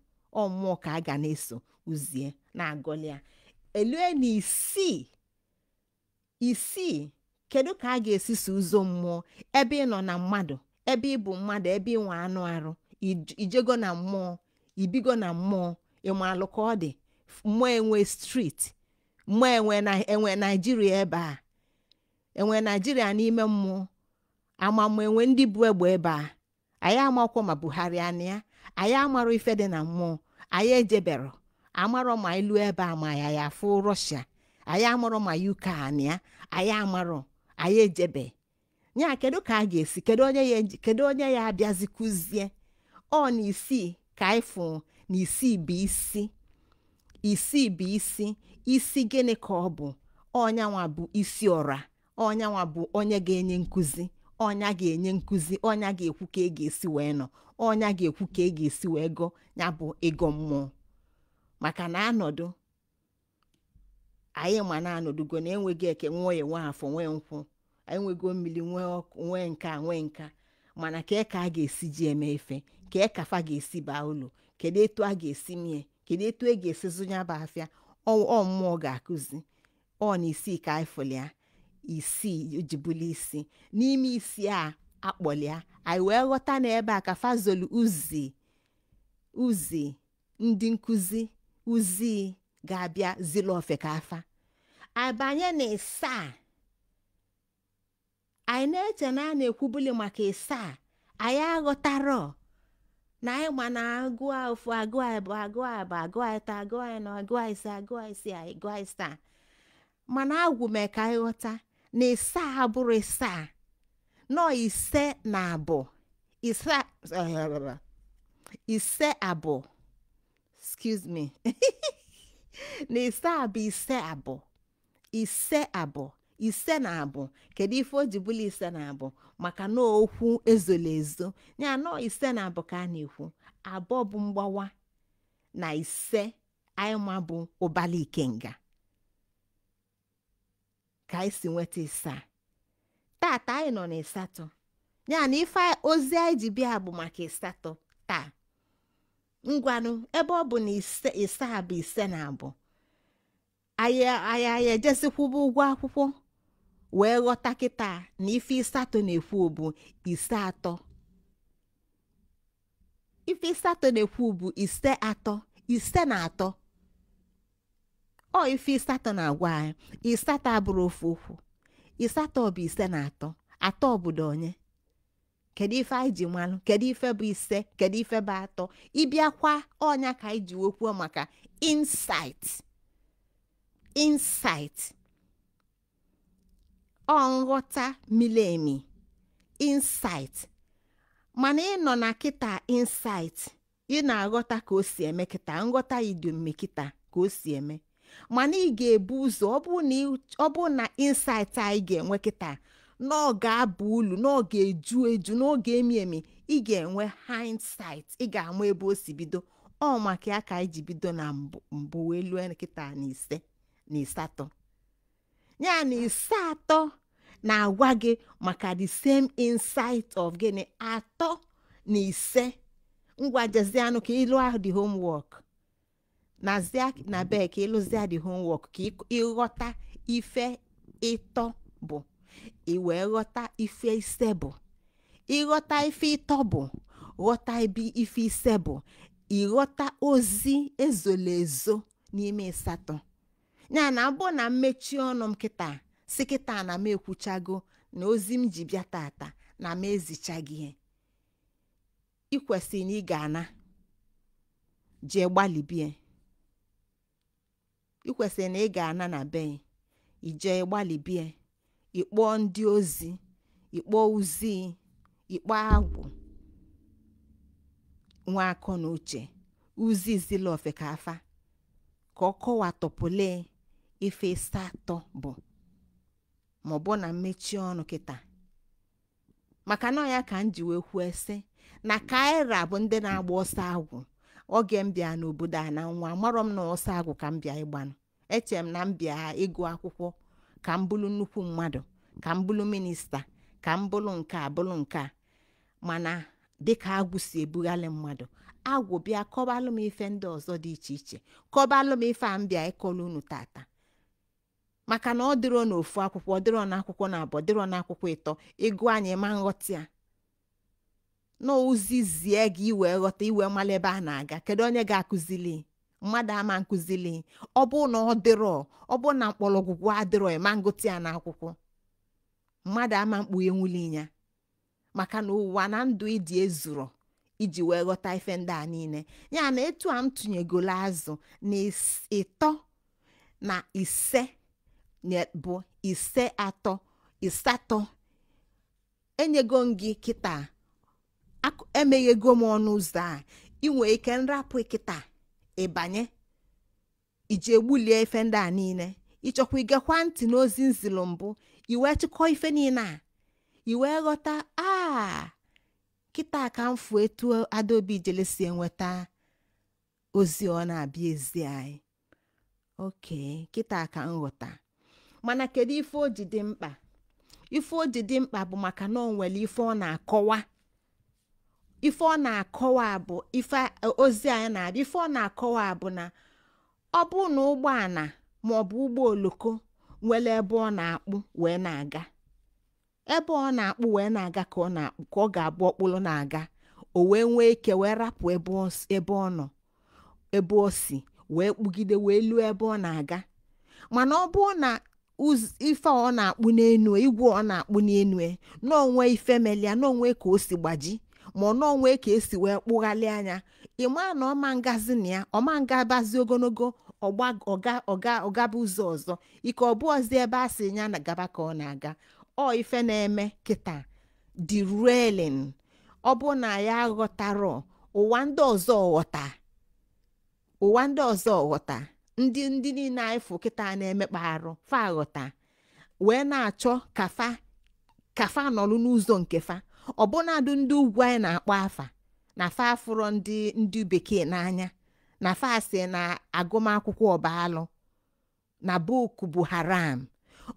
mmụọ ka a ga na-eso uzie na-agọlị ya elue na isii kedu ka a ga-esi so ụzọ mmụọ ebe ị nọ na mmadụ ebe ị bụ mmadụ ebe ị nwe anụ arụ ijego na mmụọ ibigo na mmụọ ịmalụ ka ọ dị mmụọ enwe streeti mmụọ enwe Naijiria ebe a enwe Naijiria n'ime mmụọ amamụ enwe ndị bụ egbe ebe a anyị amakwa ma Buhari anị ya anyị amarọ ife dị na mmụọ anyị ejebero amarọ ma ilu ebe a ma ya afụ Russia anyị amarọ ma UK anị ya anyị amarọ anyị ejebe nya kedu ka a ga-esi kedu onye ya abịazi kụzie ọ na isii ka anyị fụ na isii bụ isi gịnị ka ọ bụ ọnyanwa bụ isi ọra ọnyanwa bụ onye ga-enye nkụzi ọnya ga-enye nkụzi ọnya ga-ekwu ka e ga-esi wee nọ ọnya ga-ekwu ka e ga-esi wee gọ ya bụ ịgọ mmụọ maka na anọdụ anyị ma na-anọdụgo na enweghị eke nwee nwe afọ nwee nkwụ anyị nwego mmiri nwee nka mana ka a ga-esi ji eme ife ka kafa ga-esi baa ụlọ kedu etu a ga-esi mie kedu etu e ga-esi zụnya bụ afịa mmụọ ga-akụzi ọ na isii ka anyị fụlịa isii jibuli isi n'ime isi a akpọlịa anyị wee ghọta na ebe a ka fazolu uzi ndị nkụzi uzi ga-abịa zili ofe ka afa abanye na ịsaa anyị na-eche na a na-ekwubuli maka ịsaa anyị aghọtarọ na anyị ma na agụ ofu agụ abụ agụ atọ agụ anọ agụ ise agụ isii agụ asaa mana agwụ mee ka anyị ghọta na ịsaa abụrụ ịsaa nọ ise na abụọ ise abụọ excuse me na ịsaa bụ ise na abụọ kedu ife o ji bụla ise na abụọ maka na okwu ezola ezo ya nọ ise na abụọ ka a na-ekwu abụọ bụ mgbawa na ise anyị ma bụ ụbala ikenga ka anyị si nweta ịsaa tata anyị nọ na ịsatọ ya na ife ozi anyị ji bịa bụ maka ịsatọ taa ngwanụ ebe ọ bụ na ịsaa bụ ise na abụọ anyị ejesikwuba ụgwọ akwụkwọ wee ghọta kịta na ife ịsatọ na-ekwu bụ ise atọ ife ịsatọ na-ekwu bụ ise na atọ ọ ife ịsatọ na-agwa anyị ịsatọ abụrụ ofu okwu ịsatọ bụ ise na atọ obodo onye kedu ife anyị ji malụ kedu ife bụ ise kedu ife bụ atọ ịbịakwa ọnya ka anyị ji wekwuo maka insight ọ nghọta mili emi insight mana ị nọ na kịta insight ị na-aghọta ka o si eme kịta nghọta idiome kịta ka o si eme mana ị ga-ebu ụzọ ọ bụ na insight anyị ga-enwe kịta na ọ ga-aba ulu na ọ ga-eju eju na ọ ga-emi emi ị ga-enwe hindsight ị ga-ama ebe o si bido ọ maka ya ka anyị ji bido na mbụ wee lue kịta na ise na Iseato ya na Iseato na-agwa gị maka the same insight of gịnị 3 na 5 ngwa jezianụ ka ịlụ ahụ the homework nazia na be ka ịlụzia the homework ka ịghọta ife 3 bụ iwee ghọta ife 5 bụ ịghọta ife 3 bụ ghọta ife 5 bụ ịghọta ozi ezolezo n'ime Iseato ya na abụ na mmechi ọnụ m kịta si kịta na m ekwuchago na ozi m ji bịa tata na m ezichaghị ihe ị kwesịrị na ị ga-ana jee gbalibie ị kwesịrị na ị ga-ana na be ije gbalibie ịkpọ ndị ozi ịkpọ uzi ịkpọ agwụ nwa akọ na uche uzi zila ofe ka afa ka ọ kọwatọpụle ife Iseato bụ ma ọ bụ na mmechi ọnụ kịta maka na ya ka m ji wee kwuo sị na kaira bụ ndị na-agba ọsọ agwụ oge m bịa n'obodo a na nwa marọ m na ọsọ agwụ ka m bịa ịgbanụ eche m na m bịa ịgụ akwụkwọ ka m bụrụ nnukwu mmadụ ka m bụrụ minista ka m bụrụ nke a bụrụ nke a mana dịka agwụ si ebughalị mmadụ agwụ bịa kọbalụ m ife ndị ọzọ dị iche iche kọbalụ m ife a m bịa ịkọlụ unu tata maka na ọ dịrọ n'ofu akwụkwọ dịrọ n'akwụkwọ na abụọ dịrọ n'akwụkwọ 3 ịgụ anyị ma nghọta ya n'ozi zie gị iwe ghọta iwe mala ebe a na-aga kedu onye ga-akụzili mmadụ ama nkụzili ọ bụ na ọ dịrọ ọ bụ na mkpọrọgwụgwụ adịrọ ma ngụta ya n'akwụkwọ mmadụ ama mkpughe nwuli ya maka na ụwa na ndụ ịdị ezuro iji wee ghọta ife ndị a niile ya na etu a m tụnyegolo azụ na 3 na 5 bụ 5 Iseato enyego m gị kịta emeghego m ọnụ ụzọ a inwe ike nrapụ kịta ịbanye iji egbulie ife ndị a niile ịchọkwa igekwa ntị n'ozi nzilu mbụ iwee chịkọ ife niile a iwee ghọta kịta ka m fụ etu Adaobi Ijele si enweta ozi ọ na-abịa ezi anyị oke kịta ka m ghọta mana kedu ife o ji dị mkpa ife o ji dị mkpa bụ maka na o nwere ife ọ na-akọwa ife ọ na-akọwa bụ ife ozi anyị na-abịa ife ọ na-akọwa bụ na ọ bụ na ụgbọala ma ọ bụ ụgbọ oloko nwere ebe ọ na-akpụ wee na-aga ebe ọ na-akpụ wee na-aga ka ọ ga-abụ ọkpụrụ na-aga o wee nwee ike wee rapụ ebe ọ nọ ebe o si wee kpugide wee luo ebe ọ na-aga mana ọ bụ na ife ọ na-akpụ n'enu igwe ọ na-akpụ n'enu n'onwe ife melia n'onwe ka o si gbaji ma n'onwe ka esi wee kpụghalị anya ịma na ọma ngazi na ya ọma ngabazi ogologo ọgaba ụzọ ọzọ ike ọ bụ ọzọ ebe a sị ya na gaba ka ọ na-aga ọ ife na-eme kịta derailing ọ bụ na ya ghọtara ụwa ndị ọzọ ghọta ndị niile anyị fụ kịta na-emekpa arụ fa ghọta wee na-achọ kafa nọrụ n'ụzọ nke fa ọbụnadụ ndị ugwu anyị na-akpọ afa na fa afụrọ ndị bekee n'anya na fa asị na agụmakwụkwọ ọbalụ na book bụ haram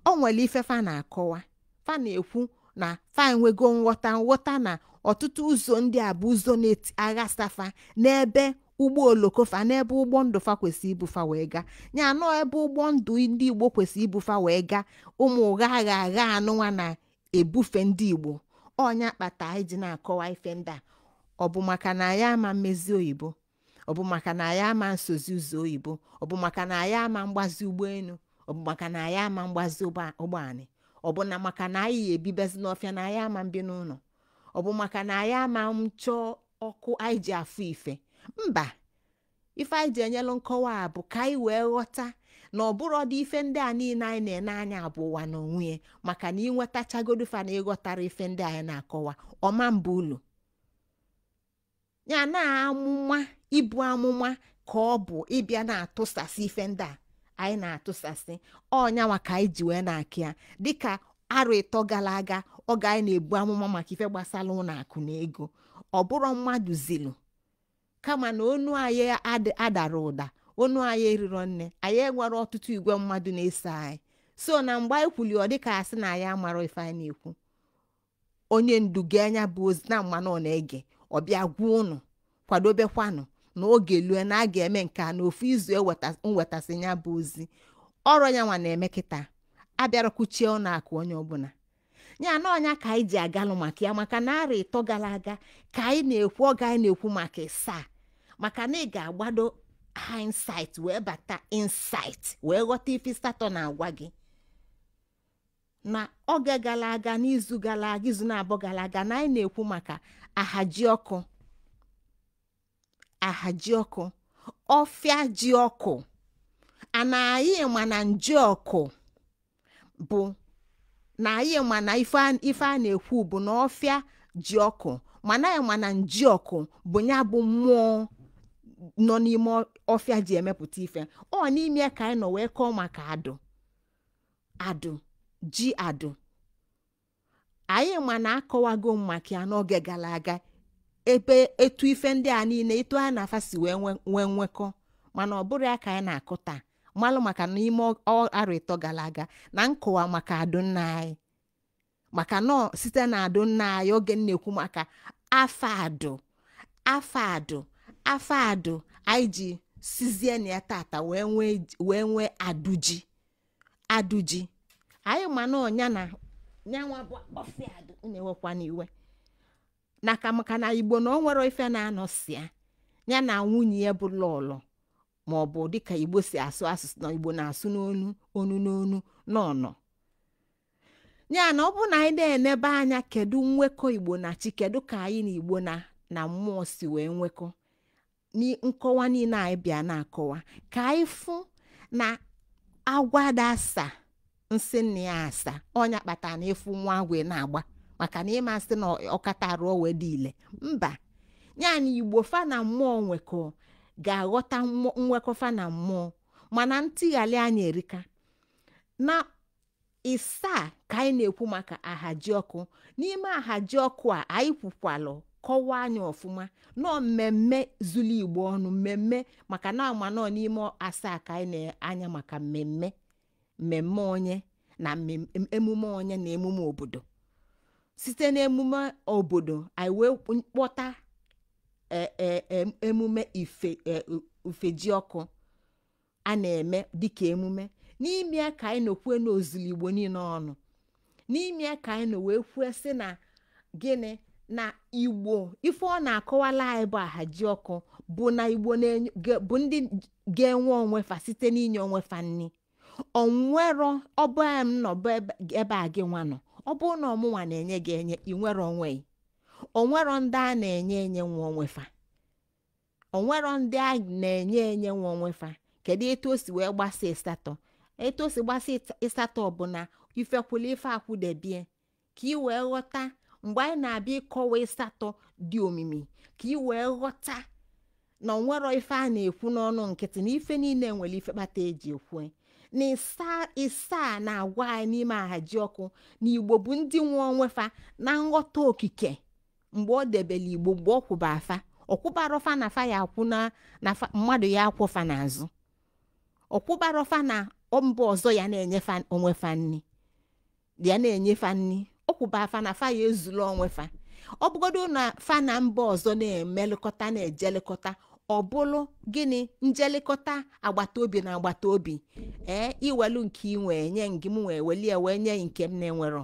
o nwere ife fa na-akọwa fa na-ekwu na fa enwego nghọta na ọtụtụ ụzọ ndị a bụ ụzọ na-aghasafa n'ebe ụgbọ oloko fa n'ebe ụgbọ ndụ fa kwesịrị ibufa wee gaa ya anọ ebe ụgbọ ndụ ndị Igbo kwesịrị ibufa wee gaa ụmụ ụgha agha anụnwa na-ebufe ndị Igbo ọnya kpata anyị ji na-akọwa ife ndị a ọ bụ maka na ya ama mmezi oyibo ọ bụ maka na ya ama nsozi ụzọ oyibo ọ bụ maka na ya ama mgbazi ụgbọelu ọ bụ maka na ya ama mgbazi ụgbọanị ọ bụ na maka na anyị ebibezi n'ọfịa na ya ama mbi n'ụlọ ọ bụ maka na ya ama nchọọ ọkụ anyị ji afụ ife mba ife anyị ji enyelụ nkọwa a bụ ka anyị wee ghọta na ọ bụrụ dị ife ndị a niile anyị na-ene anya bụ ụwa n'onwe ya maka na ịnwetachagodu fa na ịghọtara ife ndị anyị na-akọwa ọma mba ụlọ ya na amụma ibu amụma ka ọ bụ ịbịa na-atụsasị ife ndị a anyị na-atụsasị ọnyanwa ka anyị ji wee na-akị ya dịka arụ ịtọ gara aga oge anyị na-ebu amụma maka ife gbasara ụlọ akụ na ego ọ bụrụ mmadụ zilu kama na onu anyị adara ụda onu anyị eriro nne anyị enwere ọtụtụ igwe mmadụ na-eso anyị so na mgbe anyị kwuli ọ dịka asị na anyị amara ife anyị na-ekwu onye ndu ga-anya bụ ozi na mmanụ ọ na-ege ọbịa gwa ụnụ kwadobekwanụ na oge lue na a ga-eme nke a na ofu izu nwetasị ya bụ ozi ọrụ yanwa na-eme kịta abịara kwuchie ụlọ akụ onye ọbụla ya na ọnya ka anyị ji agalụ maka ya maka na ara ịtọ gara aga ka anyị na-ekwu oge anyị na-ekwu maka ịsaa maka na ị ga-agbado hindsight wee bata insight wee ghọta ife Iseato na-agwa gị na oge gara aga n'izu gara aga izu na-abụọ gara aga na anyị na-ekwu maka ahaji ọkụ ọfịa ji ọkụ ana anyị ma na nji ọkụ bụ na anyị ma na ife a na-ekwu bụ na ọfịa ji ọkụ mana anyị ma na nji ọkụ bụ ya bụ mmụọ nọ n'ime ọfịa ji emepụta ife ọ n'ime ka anyị nọ wee kọọ maka adụ ji adụ anyị ma na akọwago maka ya n'oge gara aga ebe etu ife ndị a niile etu a na-afasi wee nwekọ mana ọ bụrụ ya ka anyị na-akụ taa malụ maka n'ime arụ ịtọ gara aga na nkọwa maka adụ nna anyị maka nọ site na adụ nna anyị oge na-ekwu maka afọ adụ anyị ji sizie na ya tata wee nwee adụji anyị ma na ọnya na nyanwa bụ ọfịa adụ na-ewekwa n'iwe maka na Igbo na o nwere ife na-anọsịa ya na nwunye ya bụ lọlọ ma ọ bụ dịka Igbo si asụ asụsụ na Igbo na-asụ n'onu n'ọnọ ya na ọ bụ na anyị na-enebe anya kedu nwekọ Igbo na chi kedu ka anyị na Igbo na mmụọ si wee nwekọ nkọwa niile anyị bịa na-akọwa ka anyị fụ na agwada asa nsị nna ya asa ọnya kpatara na efu nwa agwe na-agba maka na ịma sị na ọkata arụ wee dị ile mba ya na Igbo fa na mmụọ nwekọ ga-aghọta nwekọ fa na mmụọ mana ntighali anya erika na ịsaa ka anyị na-ekwu maka ahaji ọkụ n'ime ahaji ọkụ a anyị kwukwalụ kọwaa anya ọfụma nọ mmemme zuru Igbo ọnụ mmemme maka na ama nọ n'ime asaa ka anyị na-anya maka mmemme onye na emume onye na emume obodo site na emume obodo anyị wee kpọta emume ifeji ọkụ a na-eme dịka emume n'ime ka anyị nọkwe n'ozulu Igbo niile ọnụ n'ime ka anyị nọ wee kwue sị na gịnị na Igbo ife ọ na-akọwala anyị bụ ahaji ọkụ bụ na Igbo bụ ndị ga-enwe onwe fa site n'inye onwe fa nni onwero ọbụ m nọ ebe a gị nwa nọ ọ bụ na ọmụnwa na-enye gị enye ị nwere onwe onwero ndị a na-enye nwe onwe fa onwero ndị a na-enye nwe onwe fa kedu etu o si wee gbasa Iseato etu o si gbasa Iseato bụ na ifekwula ife akwụdebie ka ị wee ghọta mgbe anyị na-abịa ịkọwa Iseato dị omimi ka ị wee ghọta na onwero ife a na-ekwu n'ọnụ nkịtị na ife niile nwere ife kpata eji ekwu na ịsaa na-agwa anyị n'ime ahaji ọkụ na Igbo bụ ndị nwe onwe fa na nghọta okike mgbe ọ debere Igbo mgbe ọ kwụba afa ọkwụbarọfa na fa ya akwụ na mmadụ ya akwụfa n'azụ ọkwụbarọfa na mba ọzọ ya na-enyefa onwe fa nni ya na-enyefa nni ọkwụba afa na fa ya ezulu onwe fa ọ bụgodo na fa na mba ọzọ na-emelekọta na-ejelekọta ọ bụrụ gịnị njelekọta agbata obi na agbata obi iwelu nke inwe nye ngị m wee welie wee nye nke m na-enwero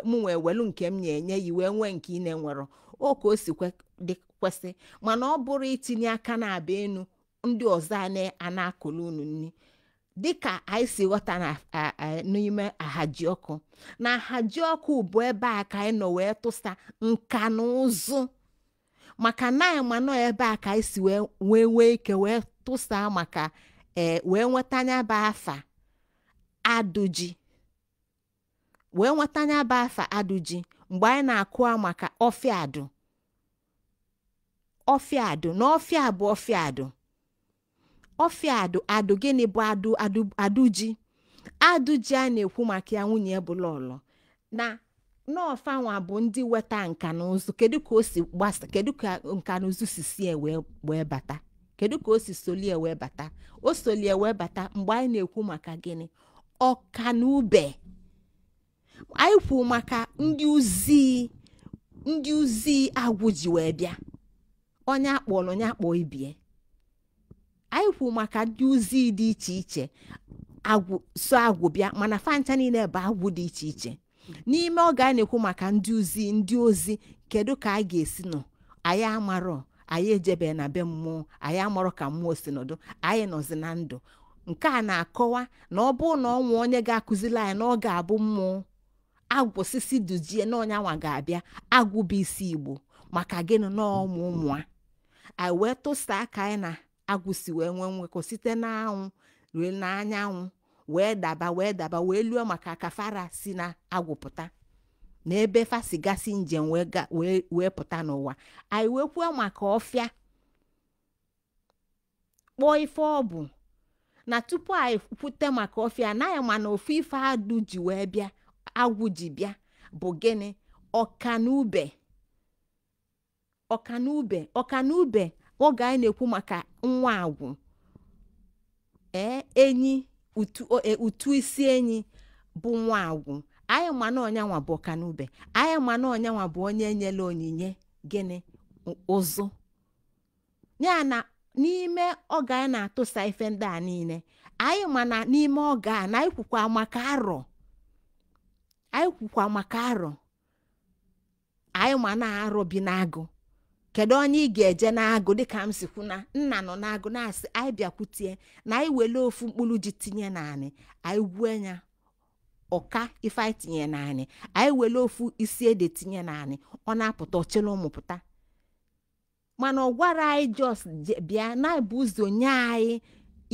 m wee welu nke m nye yi wee nwee nke ị na-enwero o ka o si kwesị mana ọ bụrụ itinye aka na-abịa enu ndị ọzọ a na-akụlụ unu nni dịka anyị si ghọta n'ime ahaji ọkụ na ahaji ọkụ bụ ebe a ka anyị nọ wee tụsa nka na ụzụ maka na anyị ma nọ ebe a ka anyị si wee ike wee tụsa maka wee nweta anya bụ afa adụji wee nweta anya bụ afa adụji mgbe anyị na-akụwa maka ọfịa ofiado na ofia bụ ofiado adụ gịnị bụ adụji adụji a na-ekwu maka ya nwunye bụ lọlọ na n'ọfanwa bụ ndị weta nka na ụzụ kedu ka o si gbasa kedu ka nka na ụzụ si sie wee bata kedu ka o si solie wee bata o solie wee bata mgbe anyị na-ekwu maka gịnị ọka na ube anyị kwu maka ndị uzi agwụ ji wee bịa onye akpọ ibie anyị kwu maka ndị uzi dị iche iche agwụ bịa mana fancha niile bụ agwụ dị iche iche n'ime oge a na-ekwu maka ndị ozi kedu ka a ga-esi nọ anyị amarọ anyị ejebe na be mmụọ anyị amarọ ka mmụọ si nọdụ anyị nọzi na ndụ nke a na-akọwa na ọ bụ na ọnwa onye ga-akụzili anyị na ọ ga-abụ mmụọ agwụ sisi dujie na onye anwa ga-abịa agwụ bụ isi Igbo maka gịnị na ụmụa anyị wee tụsa aka anyị na agwụ si wee nwee nwekọ site n'anwụ ruo n'anyanwụ wee daba wee luo maka kafara si na agwụpụta na ebe fasigasị njem wee pụta n'ụwa anyị wee kwuo maka ọfịa kpọọ ife ọ bụ na tupu anyị kwute maka ọfịa anaghị ma na ofu ife adụ ji wee bịa agwụ ji bịa bụ gịnị ọkanube oge anyị na-ekwu maka nwa agwụ enyi utu isi enyi bụ nwa agwụ anyị ma na ọnyanwa bụ ọkanube anyị ma na ọnyanwa bụ onye enyela onyinye gịnị ụzụ ya na n'ime oge anyị na-atụsa ife ndị a niile anyị ma na n'ime oge a na anyị kwukwa maka arọ anyị ma na arọ bi n'agụ kedu onye ị ga-eje n'agụ dịka m sikwu na nna nọ n'agụ na-asị anyị bịakwutie na anyị wele ofu mkpụrụ ji tinye naanị anyị gwuo ya ọka ife anyị tinye naanị anyị wele ofu isi ede tinye naanị ọ na-apụta ọchịla ụmụpụta mana ọ gwara anyị jos bịa na-ebu ụzọ nye anyị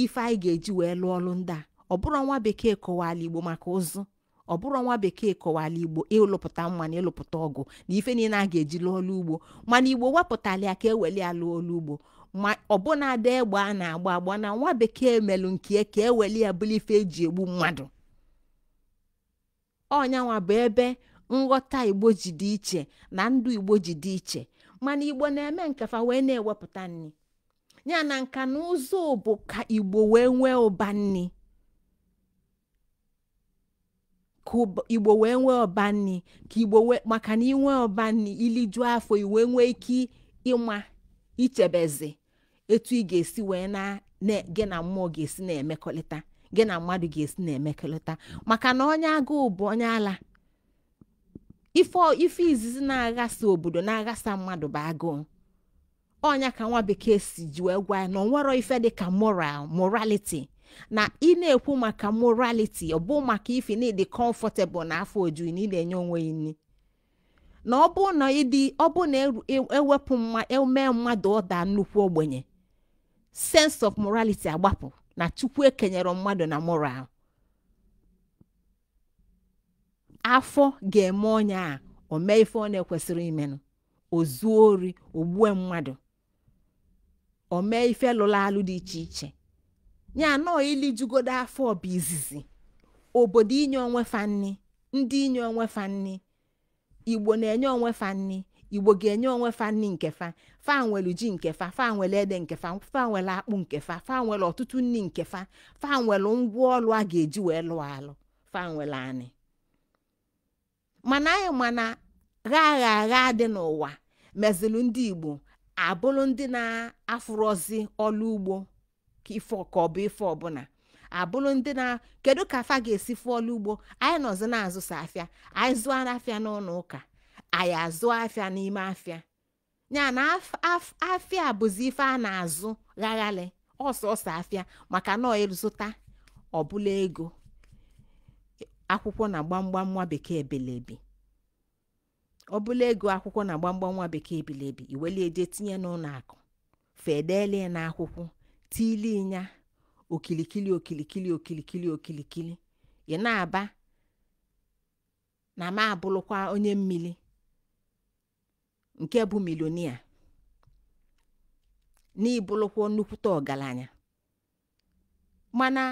ife anyị ga-eji wee lụọ ọlụ ndị a ọ bụrụ nwa bekee kọwala Igbo maka ụzụ ọ bụrụ nwa bekee kọwala Igbo ịlụpụta mma na ịlụpụta ọgụ na ife niile a ga-eji lụọ ọlụ ugbo mana Igbo wepụtala ya ka eweli ya lụọ ọlụ ugbo ma ọbụna ada egbe a na-agba na nwa bekee melụ nke ka eweli ya bụrụ ife eji egbu mmadụ ọnyanwa bụ ebe nghọta Igbo ji dị iche na ndụ Igbo ji dị iche mana Igbo na-eme nkefa wee na-ewepụta nri ya na nka na ụzụ bụ ka Igbo wee nwee ụba nri ka Igbo wee nwee ọba nri ka Igbo wee maka na inwe ọba nri iliju afọ iwe nwee ike ịma ichebeze etu ị ga-esi wee gị na mmụọ ga-esi na-emekọrịta gị na mmadụ ga-esi na-emekọrịta maka na onye agụụ bụ onye ala ife izizi na-aghasa obodo na-aghasa mmadụ bụ agụụ ọnya ka nwa bekee si ji wee gwa na onwero ife dị ka morality na ị na-ekwu maka morality ọ bụ maka ife na ịdị comfortable na afọ oju na ị na-enye onwe gị nri na ọ bụ na ewepụ eme mmadụ ọda nnukwu ogbenye sense of morality agbapụ na Chukwu ekenyere mmadụ na moral afọ ga-eme onye a o mee ife ọ na-ekwesịrị imenụ o zuo ori ogbue mmadụ o mee ife lụrụ alụ dị iche iche ya nọọ ili jugodo afọ bụ izizi obodo inye onwe fa nni ndị inye onwe fa nni Igbo na-enye onwe fa nni Igbo ga-enye onwe fa nni nke fa nwere ji nke fa nwere ede nke fa nwere akpụ nke fa nwere ọtụtụ nni nke fa nwere ngwa ọrụ a ga-eji wee lụọ alụ fa nwere anị mana anyị mana agha dị n'ụwa meziri ndị Igbo abụrụ ndị na-afụrọzi ọlụ ugbo ka ọ bụ ife ọbụla abụrụ ndị na kedu ka afa ga-esi fụ ọlụ ugbo anyị nọzi na-azụsa afịa anyị zụọ afịa n'ụlọ ụka anyị azụ afịa n'ime afịa ya na afịa bụzi ife a na-azụ ghaghale ọsọsọ afịa maka na ịzụta ọbụla ego akwụkwọ na gbamgbam nwa bekee belebi ọbụla ego akwụkwọ na gbamgbam nwa bekee belebi iweli eje tinye n'ụlọ akụ fedele na akwụkwọ tili nya okilikili ị na-aba na ma abụrụkwa onye mmili nke bụ milionia n'ibulukwa nnukwute ọgaranya mana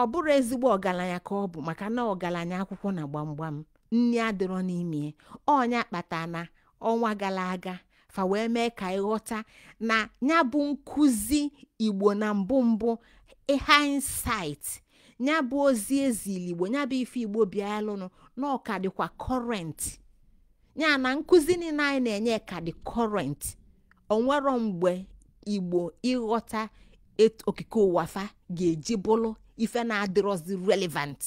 ọ bụrụ ezigbo ọgaranya ka ọ bụ maka na ọgaranya akwụkwọ na gbamgbam nni adịrọ n'ime ọnya kpata na ọnwa gara aga fa wee mee ka ịghọta na nya bụ nkụzi Igbo na mbụ hindsight nya bụ ozi ezili Igbo nya bụ ife Igbo bịalụnụ na ọka dịkwa current nya na nkụzi niile anyị na-enye ka dị current onwero mgbe Igbo ịghọta okike ụwa fa ga-eji bụrụ ife na-adịrọzi relevant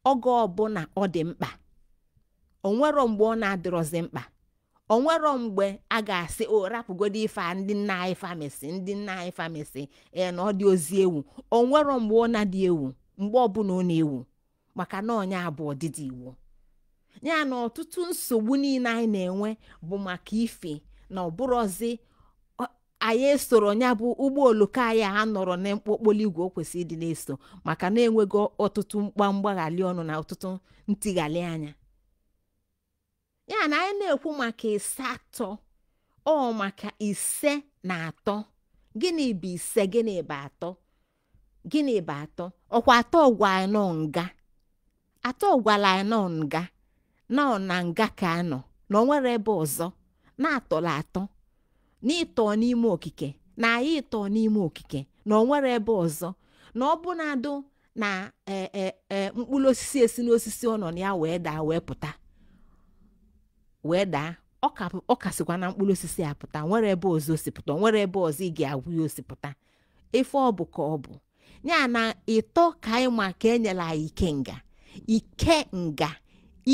oge ọbụla ọ dị mkpa onwero mgbe ọ na-adịrọzi mkpa onwero mgbe a ga-asị o rapụgodo ife a ndị nna anyị famesi na ọ dị ozi ewu onwero mgbe ọ na-adị ewu mgbe ọbụla ọ na-ewu maka na onye abụ ọdịdị Igbo ya na ọtụtụ nsogbu niile anyị na-enwe bụ maka ife na ọbụrụzi anyị esoro nya bụ ụgbọ oloko anyị ha nọrọ na mkpọkpọli igwe o kwesịrị ịdị na-eso maka na enweghị ọtụtụ mgbaghalị ọnụ na ọtụtụ ntighalị anya ya na anyị na-ekwu maka Iseato ọ maka 5 na 3 gịnị bụ 5 gịnị bụ 3 ọkwa 3 gwa anyị nọ nga 3 gwala anyị nọ nga nọ na nga ka anọ na onwere ebe ọzọ na-atọla 3 n'ịtọ n'ime okike na anyị ịtọ n'ime okike na onwere ebe ọzọ na ọ bụ na-adụ na mkpụrụ osisi esi n'osisi ọ nọ na ya wee daa wee pụta wee daa ọ kasịkwa na mkpụrụ osisi apụta nwere ebe ọzọ osipụta nwere ebe ọzọ ị ga-agwụ ya osipụta ife ọ bụ ka ọ bụ ya na ịtọ ka anyị ma ka enyela anyị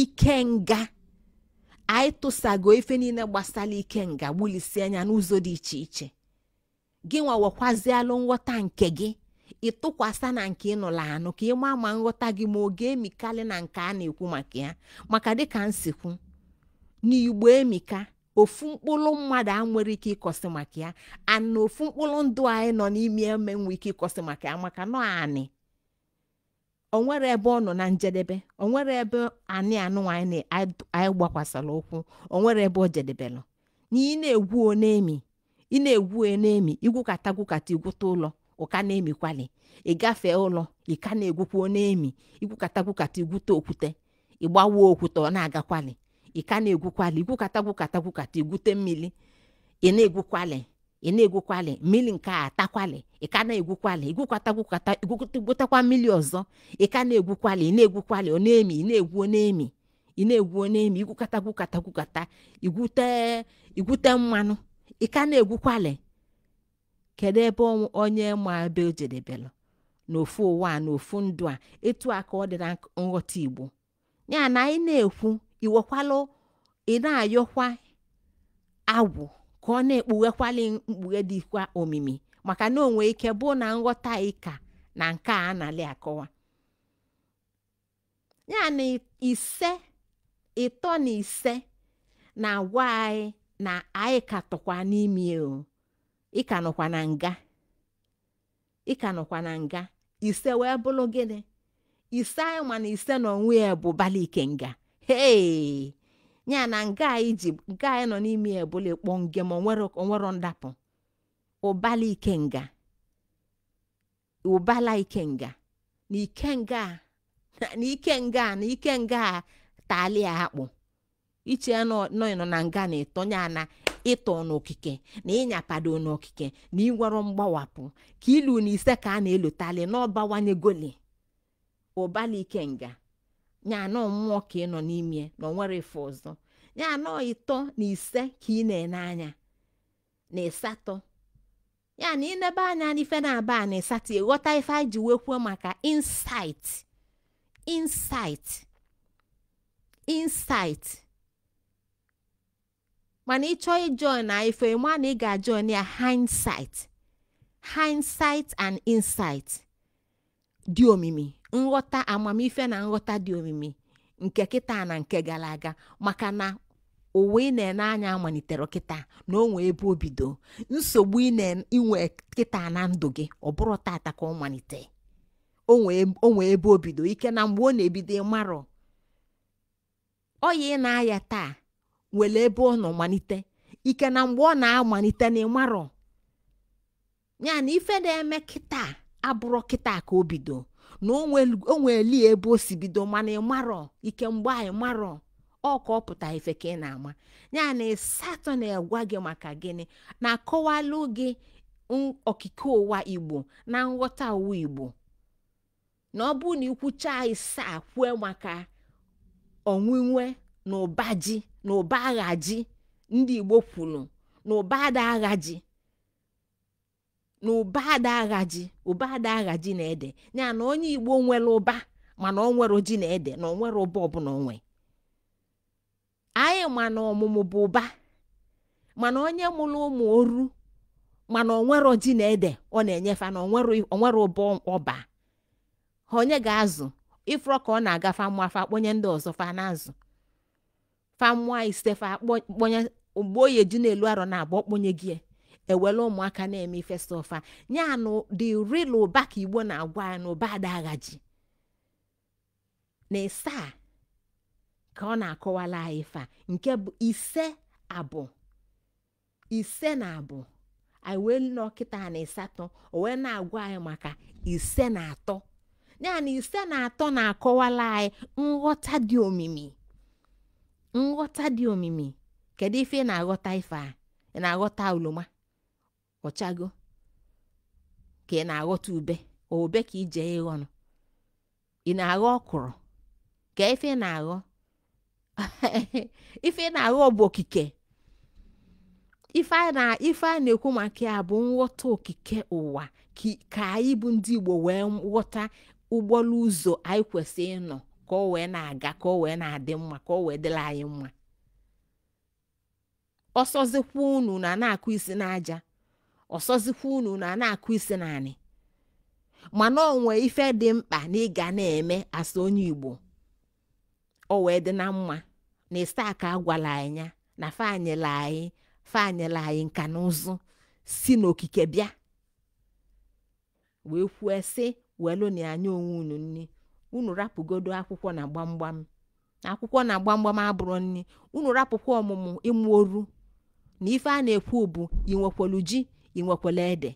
ikenga anyị tụsago ife niile gbasara ikenga gbulisi anya n'ụzọ dị iche iche gị nwa wekwazialụ nghọta nke gị ịtụkwasa na nke ịnụla anụ ka ịma ma nghọta gị ma oge emikali na nke a na-ekwu maka ya maka dịka nsikwu n'Igbo emika ofu mkpụrụ mmadụ a nwere ike ịkọsị maka ya ana ofu mkpụrụ ndụ anyị nọ n'ime eme nwe ike ịkọsị maka ya maka nọ anị onwere ebe ọ nọ na njedebe onwere ebe anị anụ anyị gbakwasara ụkwụ onwere ebe ọ jedebelụ na ị na-egwu onemi igwukata igwuta ụlọ ụka na-emikwali ịgafe ụlọ ịka na-egwukwa onemi igwukata igwuta okwute ịgbawa okwute ọ na-agakwali ịka na-egwukwali igwukata igwute mmiri ị na-egwukwali mmiri nke a atakwali ịka na-egwukwali igwutakwa mmiri ọzọ ịka na-egwukwali onemi ị na-egwu onemi igwukata igwute mmanụ ịka na-egwukwali kedu ebe onye ma ebe o jedebelụ n'ofu ụwa n'ofu ndụ a etu a ka ọ dị na nghọta Igbo ya na anyị na-ekwu iwekwalụ ị na-ayọkwa agwụ ka ọ na-ekpughekwali mkpughe dịkwa omimi maka na onwe ike bụ na nghọta ịka na nke a na-alị akọwa ya na 5 3 na 5 na-agwa anyị na anyị ka tọkwa n'ime ịka nọkwa na nga 5 wee bụrụ gịnị 5 anyị ma na 5 na onwe ya bụ bali ikenga ya na nga anyị nọ n'ime ya bụla ekpọ nge ma onwero ndapụ ụbala ikenga na ikenga tali akpụ iche nọ na nga na ịtọnya na ịtọ n'okike na ịnyapado n'okike na ịnwero mgbawapụ ka ilu na 5 ka a na-elotali n'ọbawanye goli ụbala ikenga nya nọ mmụọ ka ị nọ n'ime na onwere ife ọzọ ya nọ 3 na 5 ka ị na-ene anya na Iseato ya na ịnebe anya n'ife na-aba na Iseato ịghọta ife anyị ji wekwuo maka insight mana ịchọ ijoin na ife ma na ị ga-ajoin ya hindsight and insight dị omimi nghọta amamife na nghọta dị omimi nke kịta na nke gara aga maka na ụwa ị na-ene anya malitere kịta na onwe ebe obido nsogbu inwe kịta na ndụ gị ọ bụrụ tata ka ọ malite onwe ebe obido ike na mgbe ọ na-ebido ịmarọ ọya ị na-aya taa nwere ebe ọ nọ malite ike na mgbe ọ na-amalite na ịmarọ ya na ife na-eme kịta abụrụ kịta ka o bido na onweli ebe o si bido mana ịmarọ ike mgbe anyị marọ ọ ka ọ pụta ife ka ị na-ama ya na Iseato na-egwa gị maka gịnị na-akọwalụ gị okike ụwa Igbo na nghọta ụwa Igbo na ọ bụ na ikwucha isaa kwue maka onwunwe na ụba ji na ụba agha ji ndị Igbo kwuru na ụba ada agha ji na ụba ada agha ji na ede ya na onye Igbo nwere ụba mana ọ nwere ji na ede na ọ nwere ụba ọbụla onwe anyị mana ọmụmụ bụ ụba mana onye mụrụ ụmụ oru mana ọ nwere ji na ede ọ na-enyefa na ọ nwere ụba ọba onye ga-azụ ifrọ ka ọ na-agafa mmụọ afa kponye ndị ọzọ fa na-azụ fa mmụọ ise fa kponye mgbe oye ji n'elu arọ na-agba okponye gị ewele ụmụaka na-eme ife sofa ya na the real ụba ka Igbo na-agwa ya na ụba ada aghaji na ịsaa ka ọ na-akọwala anyị fa nke bụ ise na abụ anyị wee nọ kịta na Iseato o wee na-agwa anyị maka 5 ya na 5 na-akọwala anyị nghọta dị omimi kedu ife ị na-aghọta ife a ị na-aghọta uloma ọchago ka ị na-aghọta ube ka ije ịghọnụ ị na-aghọ ọkwụrụ ka ife ị na-aghọ ife ị na-aghọ bụ okike ife a na-ekwu maka ya bụ nghọta okike ụwa ka anyị bụ ndị Igbo wee ghọta ụgbọelu ụzọ anyị kwesịrị ịnọ ka ọ wee na-aga ka ọ wee na-adị mma ka ọ wee dịla anyị mma ọsọzikwa unu na-akụ isi n'aja ọsọzikwa unu na-akụ isi n'anị mana onwe ife dị mkpa na ịga na-eme asa onye Igbo ọ wee dị na mma na Isaa ka agwala anyị na fanyela anyị nka na ụzụ si n'okike bịa wee kwuo sị welu na anya onwe unu nni unu rapụgodo akwụkwọ na gbamgbam abụrụ nni unu rapụkwa ọmụmụ ịmụ oru na ife a na-ekwu bụ inwekwelu ji inwekwelu ede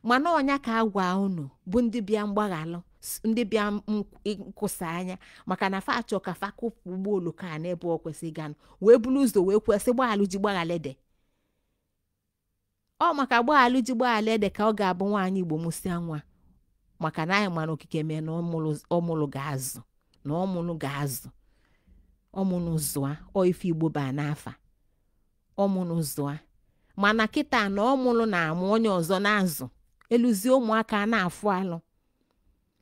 mana ọnya ka agwa unu bụ ndị bịa mgbaghalụ ndị bịa nkwụsa anya maka na fa achọ ka fa kụpụ ụgbọ oloko a n'ebe ọ kwesị ịganụ wee bulu ụzọ wee kwesị gbaghalụ ji gbaghalụ ede ọ maka gbaghalụ ji gbaghalụ ede ka ọ ga-abụ nwaanyị Igbo mụsịa nwa maka na anyị mana okike mee na ọmụlụ ga-azụ ọmụnụ zụa ọ ife Igbo baa n'afa ọmụnụ zụa mana kịta na ọmụlụ na-amụ onye ọzọ na-azụ eluzie ụmụaka na-afụ alụ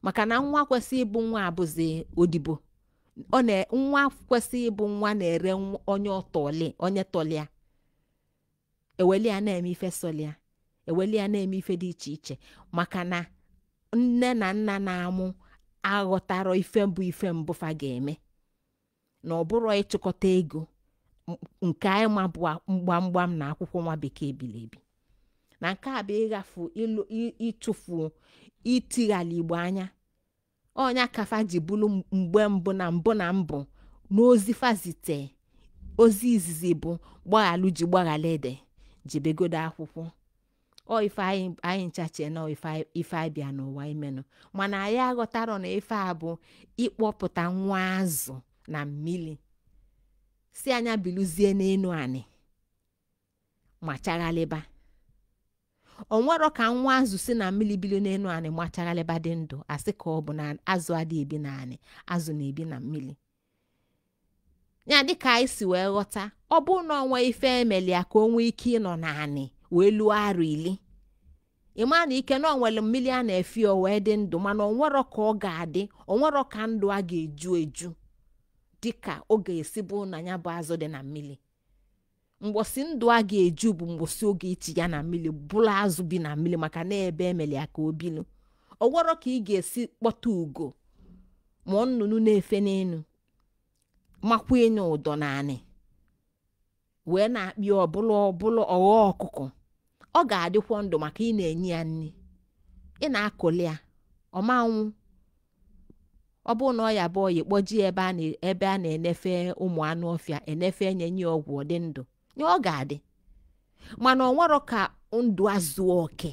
maka na nwa kwesị ịbụ nwa abụzi odibo nwa kwesị ịbụ nwa na-ere onye tọlia ewelia na-eme ife solia ewelia na-eme ife dị iche iche maka na nne na nna na-amụ aghọtara ife bụ ife mbụ fa ga-eme na ọ bụrụ ịchịkọta ego nke anyị ma bụ mgbamgbam na akwụkwọ nwa bekee bilibi na nke a bụ ịghafu ịtụfu itighala Igbo anya ọnya kafa ji bụrụ mgbe mbụ na mbụ n'ozi fazite ozi izizi bụ gbaghalụ ji gbaghalụ ede jibegodo akwụkwọ ọ ife anyị nchache na ife anyị bịa n'ụwa imenụ mana anyị aghọtara na ife a bụ ịkpọpụta nwa azụ na mmiri si anya biluzie n'enu anị ma chaghalịba onwero ka nwa azụ si na mmiri bilu n'enu anị ma chaghalịba dị ndụ asị ka ọ bụ na azụ adị ebi na anị azụ na-ebi na mmiri ya dịka anyị si wee ghọta ọ bụ na onwe ife emeli ya ka o nwee ike ịnọ n'anị wee lụọ arụ ili ịma na ike na onwere mmiri a na-efi o wee dị ndụ mana onwero ka ọ ga-adị onwero ka ndụ a ga-eju eju dịka ọ ga-esi bụ na ya bụ azụ dị na mmiri mgbosi ndụ a ga-eju bụ mgbosi oge iti ya na mmiri bụrụ azụ bi na mmiri maka na ebe emeli ya ka o bilu onwero ka ị ga-esi kpọta ugo ma nnụnụ na-efe n'elu makwa enye ụdọ naanị wee na-akpị ọbụla ọghọ ọkụkọ ọ ga-adịkwa ndụ maka ị na-enye ya nri ị na-akụli ya ọmanwụ ọ bụ na ọ ya bụ oyi kpọji ebe a na-enefe ụmụ anụ ọfịa enefe enye ọgwụ ọ dị ndụ ya ọ ga-adị mana ọ nwere ka ndụ azụ oke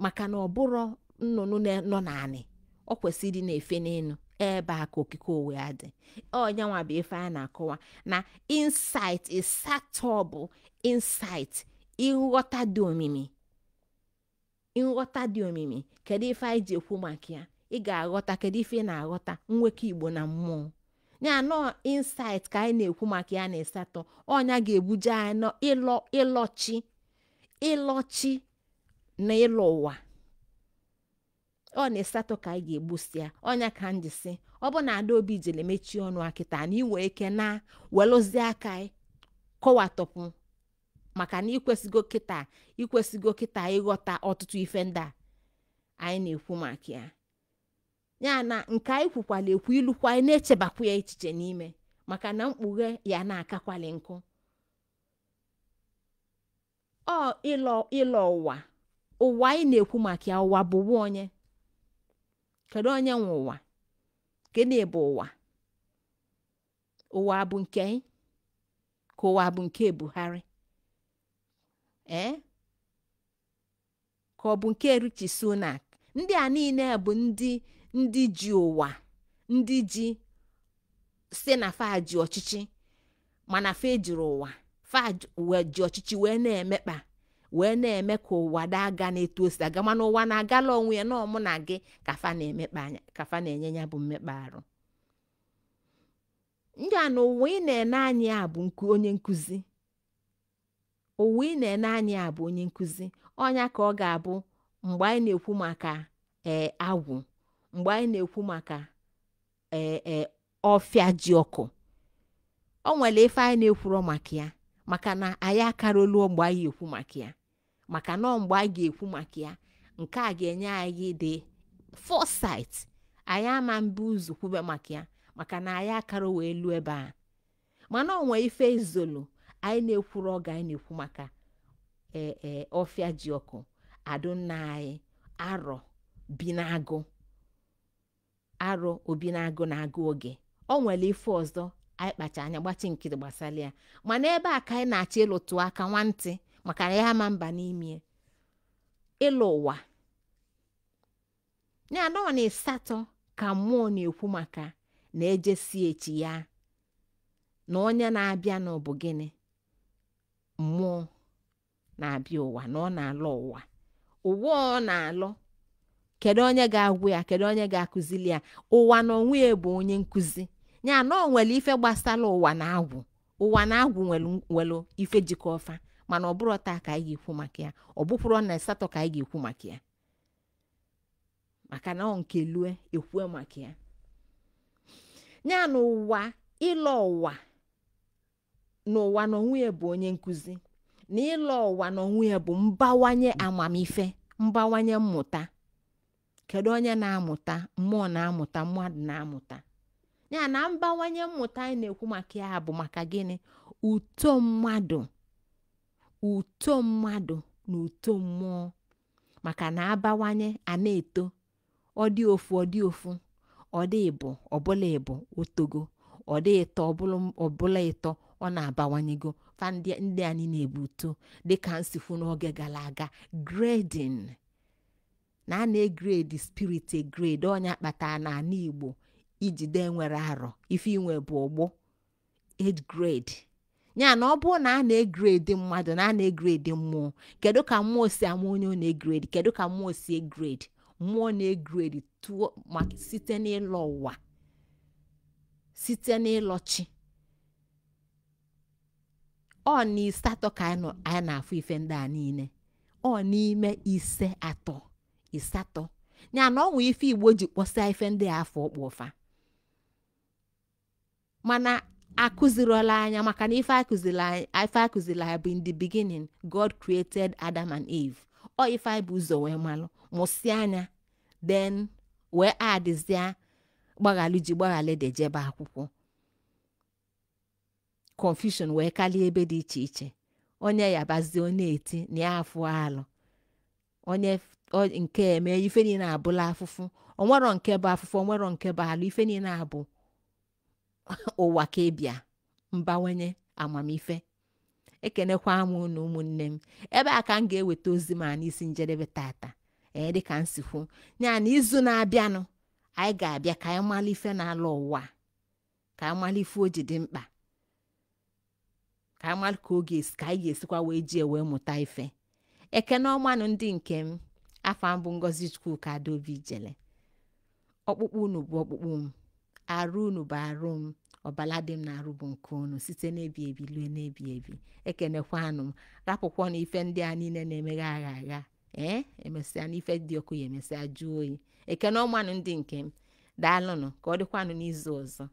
maka na ọ bụrụ nnụnụ nọ naanị ọ kwesịrị na-efe n'elu ebe a ka okike owe adị onye nwa bụ ife a na-akọwa na insight Iseato bụ insight ịghọta dị omimi kedu ife anyị ji ekwu maka ya ị ga-aghọta kedu ife ị na-aghọta nwekọ Igbo na mmụọ ya nọ insight ka anyị na-ekwu maka ya na Iseato ọnya ga-ebuje anyị ịlọchi na ịlọ ụwa ọ na Iseato ka anyị ga-egbusi ya ọnya ka m jisi ọ bụ na Adaobi jele mechie ọnụ akịta na inwe ike na welozie aka anyị kọwatọpụ maka na ikwesịgo kịta ịghọta ọtụtụ ife ndị a anyị na-ekwu maka ya na nke anyị kwukwala ekwu ilukwa anyị na-echebakwa ya echiche n'ime maka na mkpughe ya na-akakwali nkụ ọ ịlọ ụwa anyị na-ekwu maka ya ụwa bụ ụwa onye kedu onye nwe ụwa gịnị bụ ụwa bụ nke anyị ka ụwa bụ nke Buhari ka ọ bụ nke Rishi Sunak ndị a niile bụ ndị ji ụwa ndị ji si na faji ọchịchị mana fa jiri ụwa ji ọchịchị wee na-eme ka ụwa daga na-etu osi aga mana ụwa na-agala onwe ya na ọmụ na gị ka fa na-emekpa anya ka fa na-enye ya bụ mmekpa arụ ndị a na ụwa ị na-ene anya bụ onye nkụzi ụwa ị na-ene anya bụ onye nkụzi ọnya ka ọ ga-abụ mgbe anyị na-ekwu maka agwụ mgbe anyị na-ekwu maka ọfịa ji ọkụ o nwere ife anyị na-ekwuro maka ya maka na anyị akaroluo mgbe anyị ekwu maka ya maka na mgbe anyị ga-ekwu maka ya nke a ga-enye anyị dị foresight anyị ama mbụ ụzọ kwube maka ya maka na anyị akaro wee luo ebe a mana o nwere ife izolu anyị na-ekwuro oge anyị na-ekwu maka ọfịa ji ọkụ adụnna anyị arọ obi na-agụ na-agụ oge o nwere ife ọzọ anyị kpacha anya gbachi nkịtị gbasara ya mana ebe a ka anyị na-achọ ịlụtụ aka nwantị maka na ya ama mba n'ime ịlụ ụwa ya nọ na Iseato ka mmụọ na-ekwu maka na ejesi echi ya na onye na-abịa n'ọbụ gịnị mmụọ na-abịa ụwa na ọ na-alọ ụwa ọ na-alọ kedu onye ga-agwụ ya kedu onye ga-akụzili ya ụwa na onwe ya bụ onye nkụzi ya na o nwere ife gbasara ụwa na agwụ nwere ife jikọ ọfa mana ọ bụrụ taa ka anyị ga-ekwu maka ya ọ bụkwụrụ na Iseato ka anyị ga-ekwu maka ya maka na ọ nke lue ekwue maka ya ya na ụwa ịlọ ụwa n'ụwa na onwe ya bụ onye nkụzi na ịlọ ụwa na onwe ya bụ mbawanye amamife mbawanye mmụta kedu onye na-amụta mmụọ na-amụta mmadụ na-amụta ya na mbawanye mmụta anyị na-ekwu maka ya bụ maka gịnị uto mmadụ na uto mmụọ maka na abawanye a na-eto ọ dị ofu ọ dị ịbụ ọbụla ịbụ otogo ọ dị ịtọ ọbụla ịtọ ọ na-abawanyego fa ndị anyị na-ebu uto dịka nsifu n'oge gara aga grading na a na-egrade spirit grade onye akpata na ana Igbo ijide nwere arọ ife inwe bụ ọgbọ 8th grade ya na ọ bụ na a na-egrade mmadụ na a na-egrade mmụọ kedu ka mmụọ si ama onye ọ na-egrade kedu ka mmụọ si egrade mmụọ na-egrade maka site n'ịlọ ụwa site n'ịlọchi ọ na Iseato ka anyị na-afụ ife ndị a niile ọ n'ime Iseato ya na ọ nwee ife Igbo ji kpọsịa ife ndị afọ ọkpọfa mana akụzirola anya maka na ife akụzila anyị bụ in the beginning God created Adam and Eve ọ ife anyị bụ ụzọ wee malụ mụsị anya then wee adịzịa gbaghalụ dejebe akwụkwọ confusion wee kalie ebe dị iche iche onye yabazie onye eti na ya afụ alụ onye nke eme ife niile abụla afụfụ onwero nke bụ afụfụ onwero nke bụ alụ ife niile abụ ụwa ka ebia mbawanye amamife ekenekwa m unu ụmụnne m ebe a ka m ga-eweta ozi ma n'isi njedebe tata dịka nsikwu ya na izu na-abịanụ anyị ga-abịa ka anyị mara ife na-alụ ụwa ka anyị mara ife o ji dị mkpa ka anyị mara ka anyị ga-esikwa wee ji wee mụta ife ekene ọmanụ ndị nke m afa mbụ Ngozi Chukwuka Adaobi Ijele ọkpụkpụ unu bụ ọkpụkpụ m arụ unu bụ arụ m ọbala dị m na-arụ bụ nke unu site n'ebi ebi lue n'ebi ebi ekenekwanụ m rapụkwa na ife ndị a niile na-emeghe agha agha emesịa na ife dị ọkụ ya emesịa jụọ oyi ekene ọmanụ ndị nke m daalụnụ ka ọ dịkwanụ n'izu ọzọ